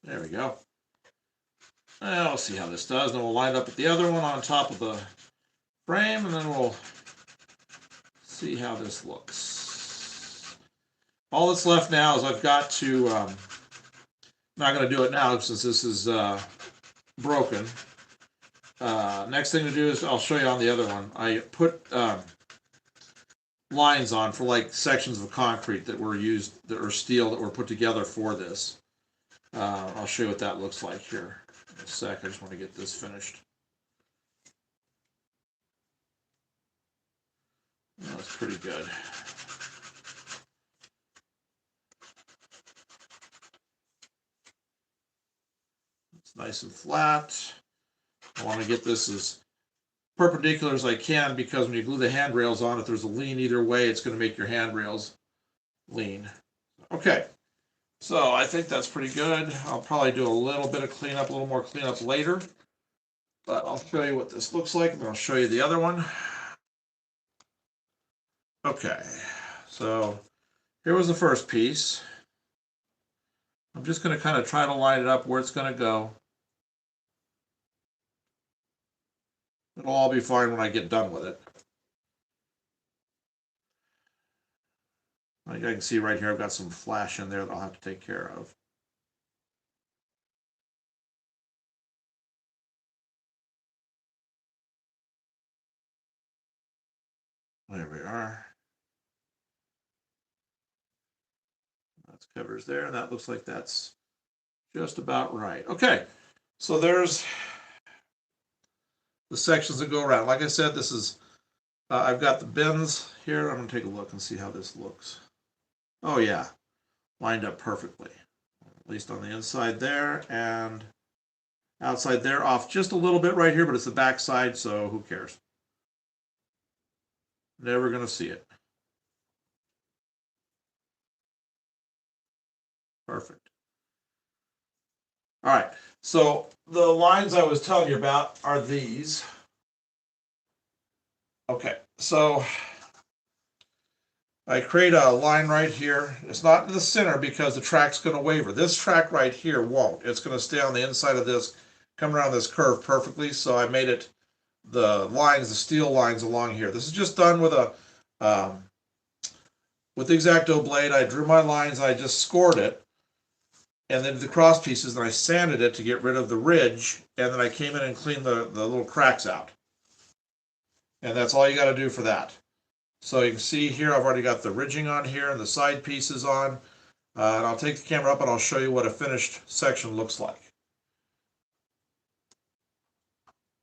There we go. We'll see how this does. Then we'll line it up with the other one on top of the frame, and then we'll see how this looks. All that's left now is I've got to, I'm not going to do it now since this is broken. Next thing to do is I'll show you on the other one. I put lines on for like sections of concrete that were used, that are steel that were put together for this. I'll show you what that looks like here in a sec. I just want to get this finished. That's pretty good. It's nice and flat. I want to get this as perpendicular as I can because when you glue the handrails on, if there's a lean either way, it's going to make your handrails lean. Okay. So I think that's pretty good. I'll probably do a little bit of cleanup, a little more cleanup later. But I'll show you what this looks like, and I'll show you the other one. Okay, so here was the first piece. I'm just going to kind of try to line it up where it's going to go. It'll all be fine when I get done with it. Like I can see right here, I've got some flash in there that I'll have to take care of. There we are. That covers there, and that looks like that's just about right. Okay, so there's the sections that go around. Like I said, this is, I've got the bins here. I'm gonna take a look and see how this looks. Oh yeah, lined up perfectly. At least on the inside there, and outside there, off just a little bit right here, but it's the back side, so who cares? Never gonna see it. Perfect. All right, so the lines I was telling you about are these. Okay, so I create a line right here. It's not in the center because the track's going to waver. This track right here won't. It's going to stay on the inside of this, come around this curve perfectly. So I made it the lines, the steel lines along here. This is just done with a with the X-Acto blade. I drew my lines. I just scored it, and then the cross pieces, and I sanded it to get rid of the ridge, and then I came in and cleaned the little cracks out. And that's all you got to do for that. So you can see here, I've already got the ridging on here and the side pieces on. And I'll take the camera up and I'll show you what a finished section looks like.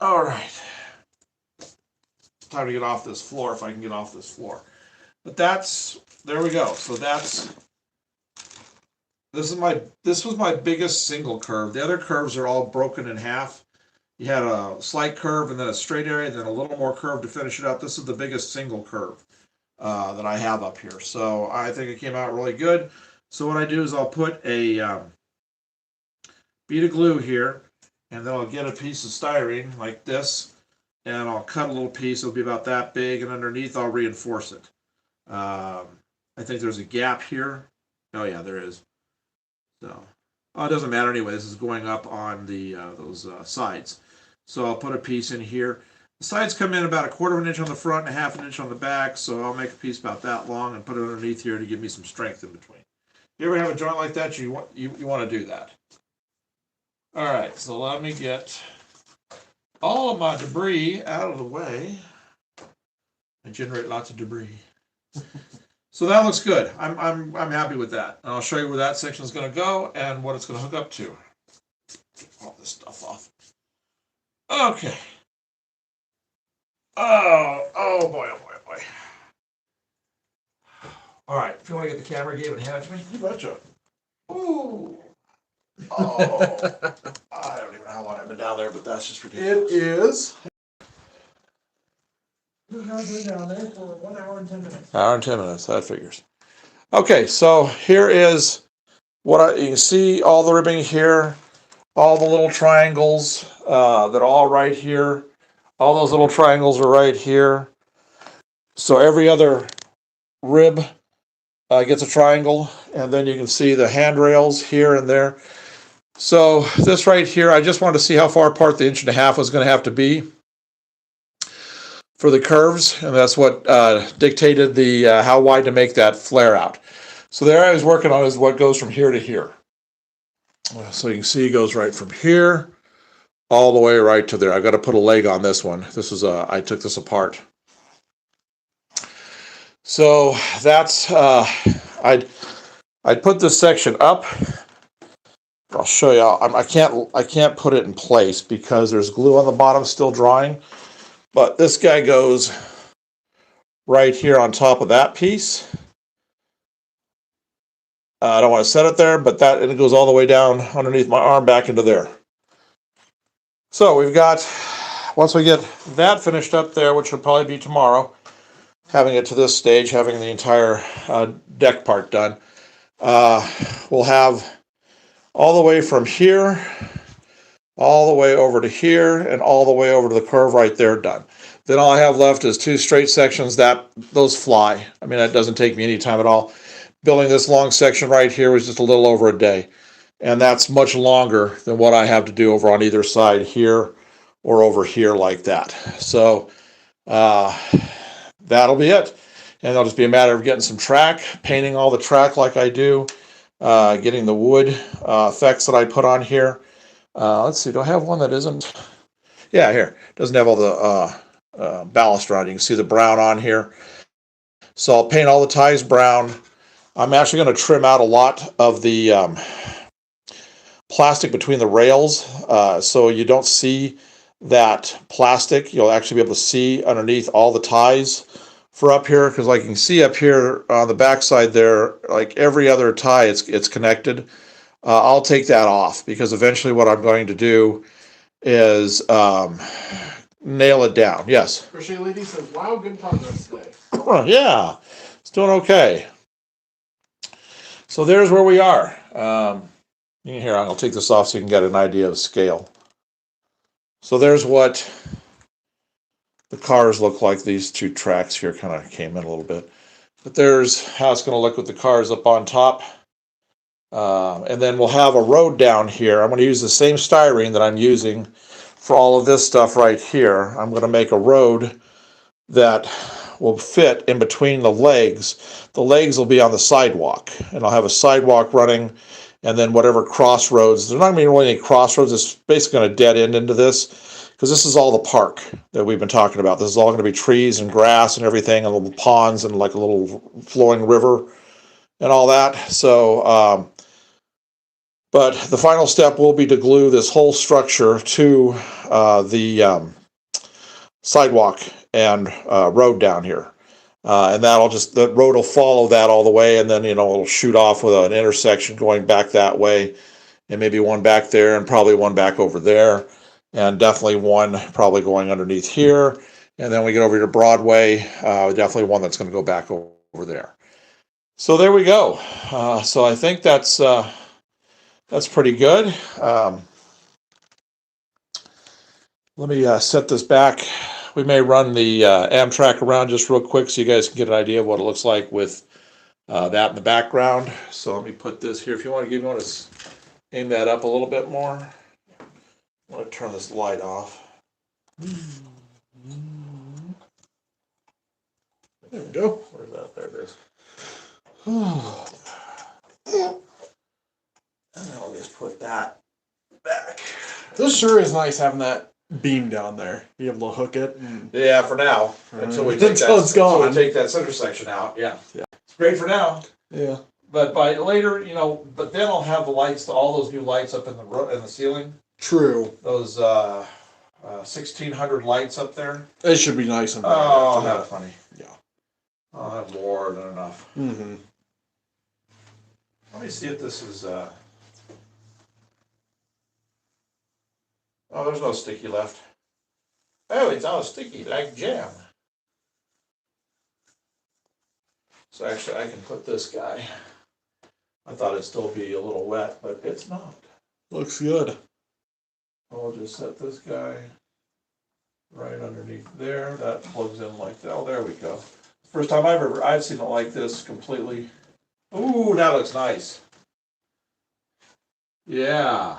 All right. Time to get off this floor, if I can get off this floor. But that's, there we go. So that's, this was my biggest single curve. The other curves are all broken in half. You had a slight curve and then a straight area, then a little more curve to finish it up. This is the biggest single curve that I have up here. So I think it came out really good. So what I do is I'll put a bead of glue here, and then I'll get a piece of styrene like this, and I'll cut a little piece. It'll be about that big, and underneath I'll reinforce it. I think there's a gap here. Oh yeah, there is. So it doesn't matter anyway. This is going up on the those sides. So I'll put a piece in here. The sides come in about 1/4 of an inch on the front and 1/2 inch on the back. So I'll make a piece about that long and put it underneath here to give me some strength in between. You ever have a joint like that? You want to do that. All right. So let me get all of my debris out of the way. I generate lots of debris. So that looks good. I'm happy with that. And I'll show you where that section is going to go and what it's going to hook up to. Get all this stuff off. Okay. Oh boy, oh boy, oh boy. All right. If you want to get the camera, Gabe, and hand it to me. You betcha. Ooh. Oh. I don't even know how long I've been down there, but that's just ridiculous. It is. We've been down there for 1 hour and 10 minutes. Hour and 10 minutes, that figures. Okay, so here is what you can see, all the ribbing here, all the little triangles that are all right here. All those little triangles are right here. So every other rib gets a triangle, and then you can see the handrails here and there. So this right here, I just wanted to see how far apart the 1.5 inches was going to have to be for the curves, and that's what dictated the how wide to make that flare out. So there I was working on is what goes from here to here. So you can see it goes right from here all the way right to there. I've got to put a leg on this one. This is I took this apart. So that's I'd put this section up. I'll show you. I can't put it in place because there's glue on the bottom still drying. But this guy goes right here on top of that piece. I don't want to set it there, but and it goes all the way down underneath my arm back into there. So we've got, once we get that finished up there, which will probably be tomorrow, having it to this stage, having the entire deck part done, we'll have all the way from here, all the way over to here, and all the way over to the curve right there done. Then all I have left is 2 straight sections. Those fly. I mean, that doesn't take me any time at all. Building this long section right here was just a little over a day. And that's much longer than what I have to do over on either side here or over here like that. So that'll be it. And it'll just be a matter of getting some track, painting all the track like I do, getting the wood effects that I put on here. Let's see, do I have one that isn't? Yeah, here. Doesn't have all the ballast around. You can see the brown on here. So I'll paint all the ties brown. I'm actually going to trim out a lot of the plastic between the rails, so you don't see that plastic. You'll actually be able to see underneath all the ties for up here, because like you can see up here on the backside there, like every other tie, it's connected. I'll take that off because eventually what I'm going to do is nail it down. Yes. Crochet Lady says, wow, good progress today. Yeah, it's doing okay. So there's where we are. Here, I'll take this off so you can get an idea of scale. So there's what the cars look like. These two tracks here kind of came in a little bit. But there's how it's going to look with the cars up on top. And then we'll have a road down here. I'm going to use the same styrene that I'm using for all of this stuff right here. I'm going to make a road that will fit in between the legs. The legs will be on the sidewalk, and I'll have a sidewalk running, and then whatever crossroads. There's not going to be really any crossroads. It's basically going to dead end into this, because this is all the park that we've been talking about. This is all going to be trees and grass and everything, and little ponds and like a little flowing river and all that. So, but the final step will be to glue this whole structure to the sidewalk and road down here. And the road will follow that all the way, and then, it'll shoot off with an intersection going back that way, and maybe one back there, and probably one back over there, and definitely one probably going underneath here. And then we get over to Broadway, definitely one that's going to go back over there. So there we go. So I think that's pretty good. Let me set this back. We may run the Amtrak around just real quick so you guys can get an idea of what it looks like with that in the background. So let me put this here. If you want to aim that up a little bit more. I want to turn this light off. There we go. Where's that? There it is. And then I'll just put that back. This sure is nice having that beam down there. Be able to hook it. And Yeah, for now. Until we take Until it's gone. Until we take that center section out. Yeah. It's great for now. yeah. But by later, but then I'll have the lights, all those new lights up in the ceiling. True. Those 1600 lights up there. It should be nice and bright Oh, after that's funny. Yeah. Oh, that's more than enough. Mm-hmm. Let me see if this is. Oh, there's no sticky left. Oh, it's all sticky like jam. So actually, I can put this guy. I thought it'd still be a little wet, but it's not. Looks good. I'll just set this guy right underneath there. That plugs in like that. Oh, there we go. First time I've seen it like this completely. Ooh, that looks nice. Yeah.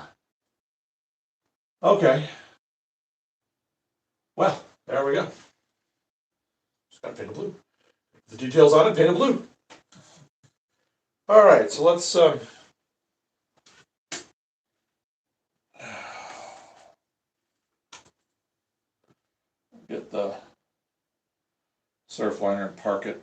Okay. Well, there we go. Just gotta paint it blue. The details on it, paint it blue. All right, so let's get the surf liner and park it.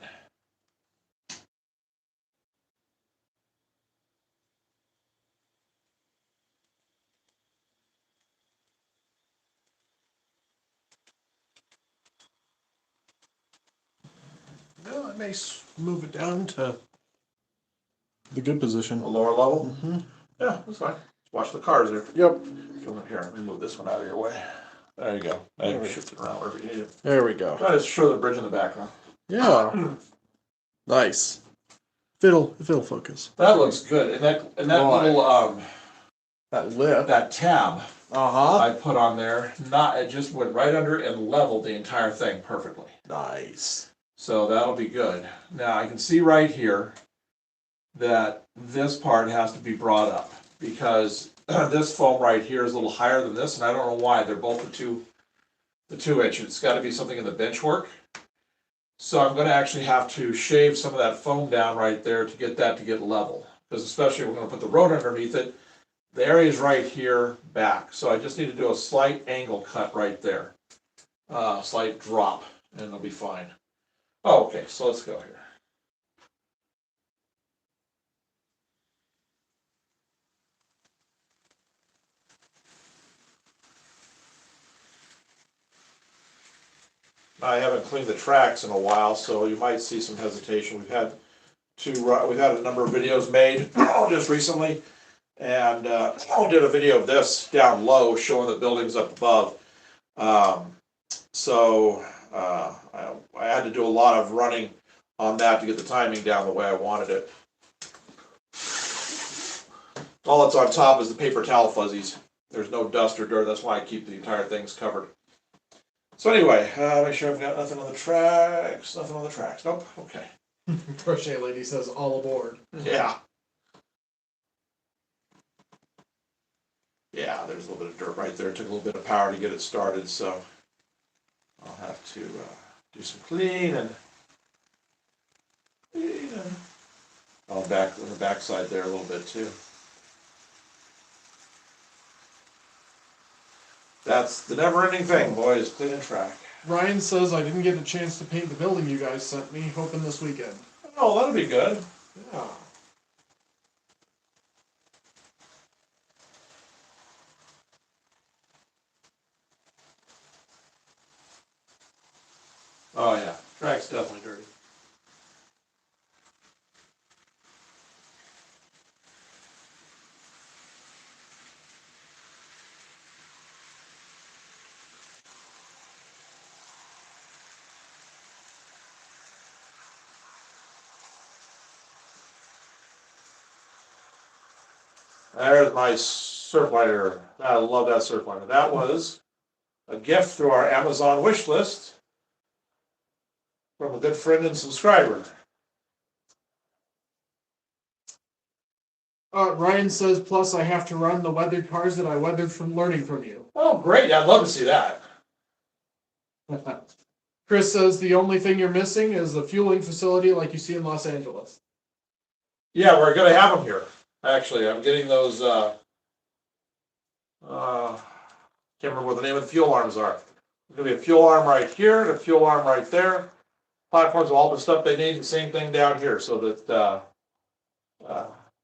Well, I may move it down to the good position. The lower level? Mm-hmm. Yeah, that's fine. Just watch the cars there. Yep. Come in here, let me move this one out of your way. There you go. Now you can shift it around wherever you need it. There we go. Try to show the bridge in the background. Yeah. Nice. It'll focus. That looks good. And that Boy. little That lip. that tab Uh-huh. I put on there, it just went right under and leveled the entire thing perfectly. Nice. So that'll be good. Now I can see right here that this part has to be brought up because this foam right here is a little higher than this, and I don't know why. They're both the 2 inch. It's got to be something in the bench work. So I'm going to actually have to shave some of that foam down right there to get that to get level. Because especially if we're going to put the road underneath it, the area is right here back. So I just need to do a slight angle cut right there. Slight drop, and it'll be fine. Oh, okay, so let's go here. I haven't cleaned the tracks in a while, so you might see some hesitation. We've had a number of videos made just recently, and did a video of this down low showing the buildings up above. So I had to do a lot of running on that to get the timing down the way I wanted it. All that's on top is the paper towel fuzzies. There's no dust or dirt. That's why I keep the entire things covered. So anyway, make sure I've got nothing on the tracks. Nothing on the tracks. Nope. Okay. Crochet lady says all aboard. Yeah. Yeah, there's a little bit of dirt right there. It took a little bit of power to get it started, so I'll have to do some cleaning. I'll back on the backside there a little bit too. That's the never-ending thing, boys. Cleaning track. Ryan says I didn't get a chance to paint the building you guys sent me, hoping this weekend. Oh, that'll be good. Yeah. Oh yeah, track's definitely dirty. There's my surf liner. I love that surf liner. That was a gift through our Amazon wish list from a good friend and subscriber. Ryan says, plus I have to run the weathered cars that I weathered from learning from you. Oh, great. I'd love to see that. Chris says the only thing you're missing is the fueling facility like you see in Los Angeles. Yeah, we're gonna have them here. Actually, I'm getting those, can't remember what the name of the fuel arms are. There's gonna be a fuel arm right here, and a fuel arm right there. Platforms, all the stuff they need, the same thing down here, so that,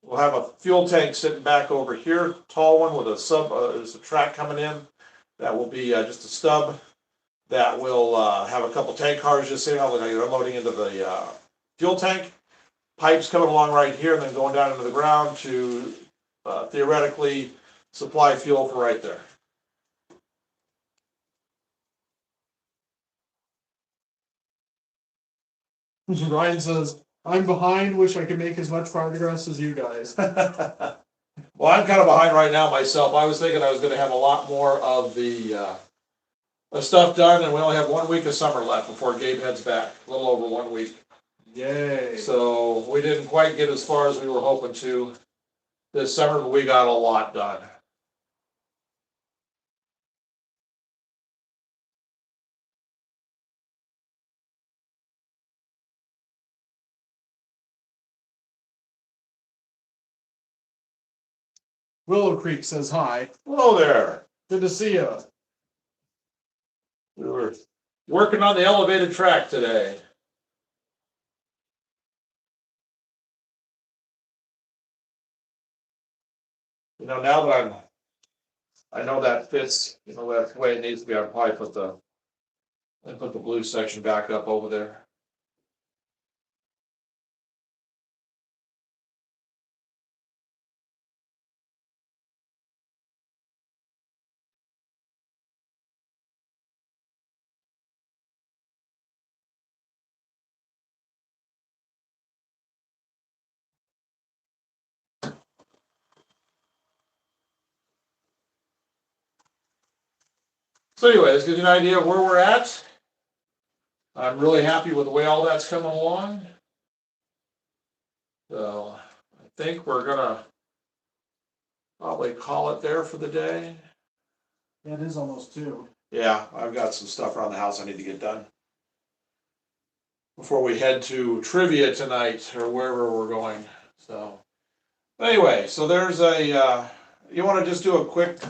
we'll have a fuel tank sitting back over here, tall one with a sub, there's a track coming in. That will be, just a stub. That will, have a couple tank cars just sitting out, like you're unloading into the, fuel tank. Pipes coming along right here and then going down into the ground to theoretically supply fuel for right there. Ryan says, I'm behind, wish I could make as much progress as you guys. Well, I'm kind of behind right now myself. I was thinking I was going to have a lot more of the stuff done, and we only have 1 week of summer left before Gabe heads back. A little over 1 week. Yay. So we didn't quite get as far as we were hoping to this summer, but we got a lot done. Willow Creek says hi. Hello there. Good to see you. We were working on the elevated track today. You know, now that I know that fits, you know, that's the way it needs to be. I'll probably put the blue section back up over there. So anyway, this gives you an idea of where we're at. I'm really happy with the way all that's coming along. So I think we're gonna probably call it there for the day. Yeah, it is almost 2. Yeah, I've got some stuff around the house I need to get done before we head to trivia tonight or wherever we're going. So anyway, so there's a, you want to just do a quick,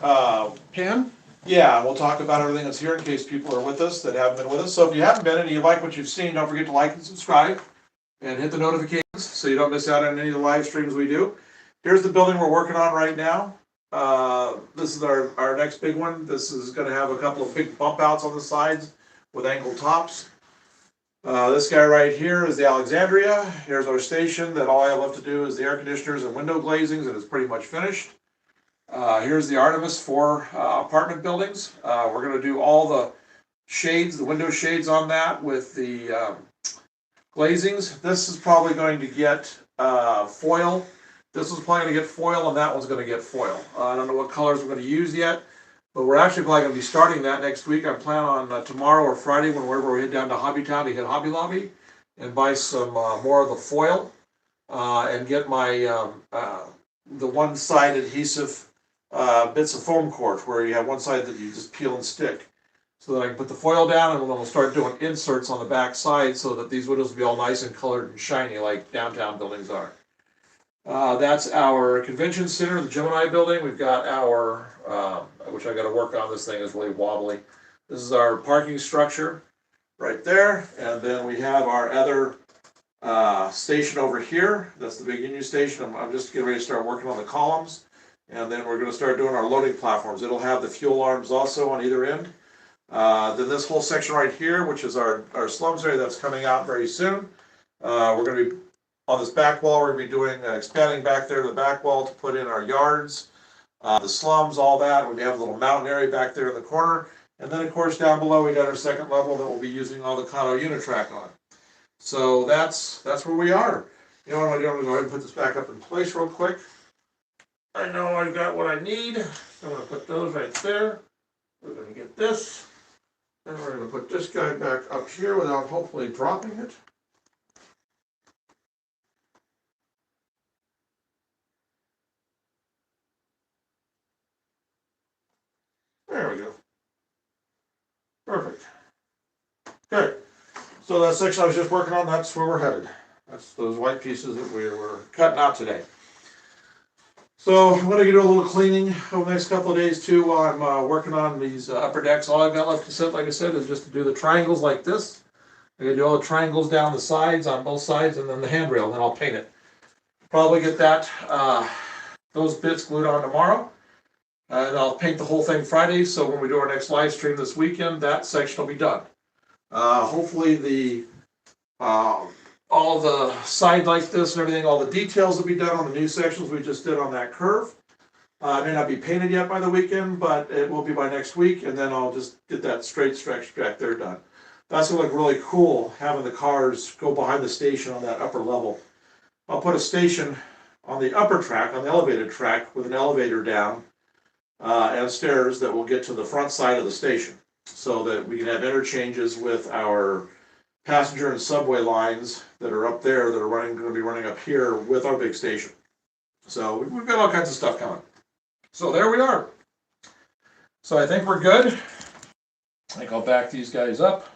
Pam? Yeah, we'll talk about everything that's here in case people are with us that haven't been with us. So if you haven't been and you like what you've seen, don't forget to like and subscribe and hit the notifications so you don't miss out on any of the live streams we do. Here's the building we're working on right now. This is our next big one. This is gonna have a couple of big bump outs on the sides with angled tops. This guy right here is the Alexandria. Here's our station that all I have left to do is the air conditioners and window glazings, and it's pretty much finished. Here's the Artemis for apartment buildings. We're gonna do all the shades, the window shades on that with the glazings. This is probably going to get foil. This is probably gonna get foil, and that one's gonna get foil. I don't know what colors we're gonna use yet, but we're actually probably gonna be starting that next week. I plan on tomorrow or Friday, whenever we head down to Hobbytown to hit Hobby Lobby and buy some more of the foil and get my the one side adhesive bits of foam core where you have one side that you just peel and stick, so that I can put the foil down, and then we'll start doing inserts on the back side so that these windows will be all nice and colored and shiny like downtown buildings are. That's our convention center, the Gemini building. We've got our, which I got to work on. This thing is really wobbly. This is our parking structure right there, and then we have our other station over here. That's the big Union Station. I'm just getting ready to start working on the columns. And then we're going to start doing our loading platforms. It'll have the fuel arms also on either end. Then this whole section right here, which is our slums area, that's coming out very soon. We're going to be on this back wall. We're going to be doing expanding back there to the back wall to put in our yards, the slums, all that. We have a little mountain area back there in the corner. And then of course down below we got our second level that we'll be using all the Conto Unitrack on. So that's where we are. You know what I'm going to do? I'm going to go ahead and put this back up in place real quick. I know I've got what I need. I'm going to put those right there. We're going to get this. Then we're going to put this guy back up here without hopefully dropping it. There we go. Perfect. Okay. So that section I was just working on, that's where we're headed. That's those white pieces that we were cutting out today. So I'm going to do a little cleaning over the next couple of days too while I'm working on these upper decks. All I've got left to set, like I said, is just to do the triangles like this. I'm going to do all the triangles down the sides, on both sides, and then the handrail, and then I'll paint it. Probably get that those bits glued on tomorrow. And I'll paint the whole thing Friday, so when we do our next live stream this weekend, that section will be done. Hopefully the all the side like this and everything, all the details will be done on the new sections we just did on that curve. It may not be painted yet by the weekend, but it will be by next week, and then I'll just get that straight stretch back there done. That's gonna look really cool, having the cars go behind the station on that upper level. I'll put a station on the upper track, on the elevated track, with an elevator down and stairs that will get to the front side of the station, so that we can have interchanges with our passenger and subway lines that are up there that are going to be running up here with our big station. So we've got all kinds of stuff coming. So there we are. So I think we're good. I think I'll back these guys up.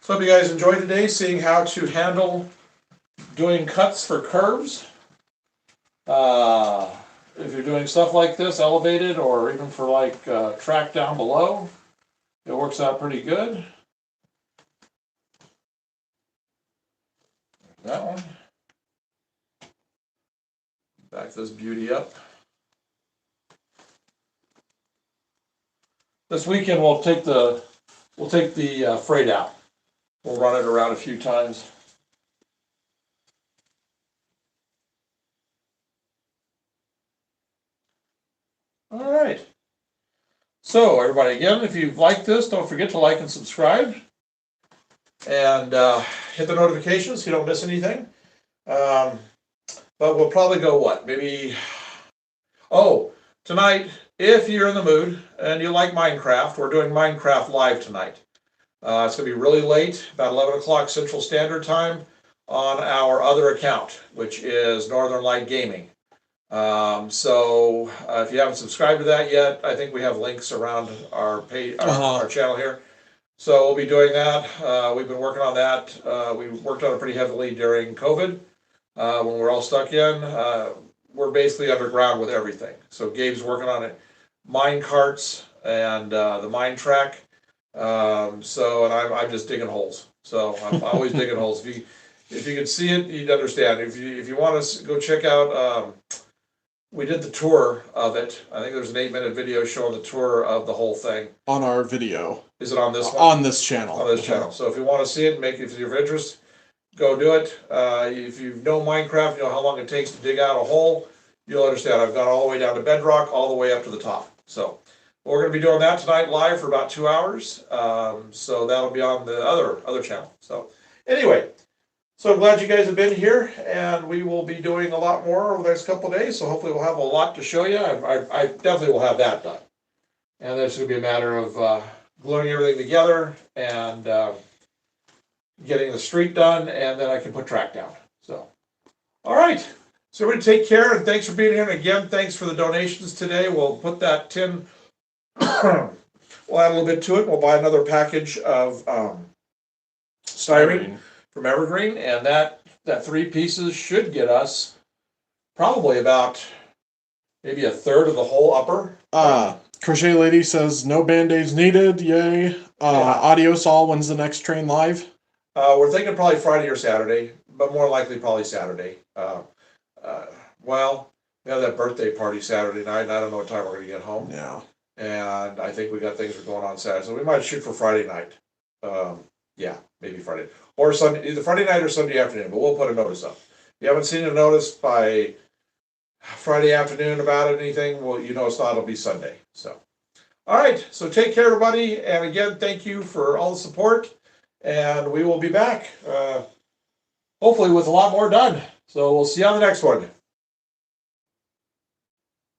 So hope you guys enjoyed today, seeing how to handle doing cuts for curves. If you're doing stuff like this, elevated, or even for like track down below, it works out pretty good. That one. Back this beauty up. This weekend we'll take the freight out. We'll run it around a few times. All right. So everybody, again, if you've liked this, don't forget to like and subscribe. And hit the notifications so you don't miss anything. But we'll probably go what? Maybe, tonight, if you're in the mood and you like Minecraft, we're doing Minecraft Live tonight. It's going to be really late, about 11 o'clock Central Standard Time on our other account, which is Northern Light Gaming. If you haven't subscribed to that yet, I think we have links around our page, our channel here. So we'll be doing that. We've been working on that. We worked on it pretty heavily during COVID. when we're all stuck in, we're basically underground with everything. So Gabe's working on it, mine carts and the mine track. And I'm just digging holes. So I'm always digging holes. If you could see it, you'd understand. If you want to go check out, we did the tour of it. I think there's an 8-minute video showing the tour of the whole thing. On our video. Is it on this one? On this channel. On this channel. So if you want to see it, if you're of interest, go do it. If you know Minecraft, you know how long it takes to dig out a hole, you'll understand. I've gone all the way down to bedrock, all the way up to the top. So we're going to be doing that tonight live for about 2 hours. So that'll be on the other channel. So anyway, so I'm glad you guys have been here, and we will be doing a lot more over the next couple of days. So hopefully we'll have a lot to show you. I definitely will have that done. And then it's going to be a matter of gluing everything together and getting the street done, and then I can put track down. So, all right. So everybody take care, and thanks for being here. And again, thanks for the donations today. We'll put that tin, we'll add a little bit to it. We'll buy another package of styrene from Evergreen, and that 3 pieces should get us probably about maybe a third of the whole upper. Crochet Lady says no band-aids needed. Yay. Audio Saw, when's the next train live? We're thinking probably Friday or Saturday, but more likely probably Saturday. Well, we have that birthday party Saturday night, and I don't know what time we're going to get home. Yeah. And I think we got things going on Saturday, so we might shoot for Friday night. Yeah, maybe Friday or Sunday, either Friday night or Sunday afternoon. But we'll put a notice up. If you haven't seen a notice by Friday afternoon about anything, well, you know it's not. It'll be Sunday. So, all right. So take care, everybody. And again, thank you for all the support. And we will be back, hopefully with a lot more done. So we'll see you on the next one.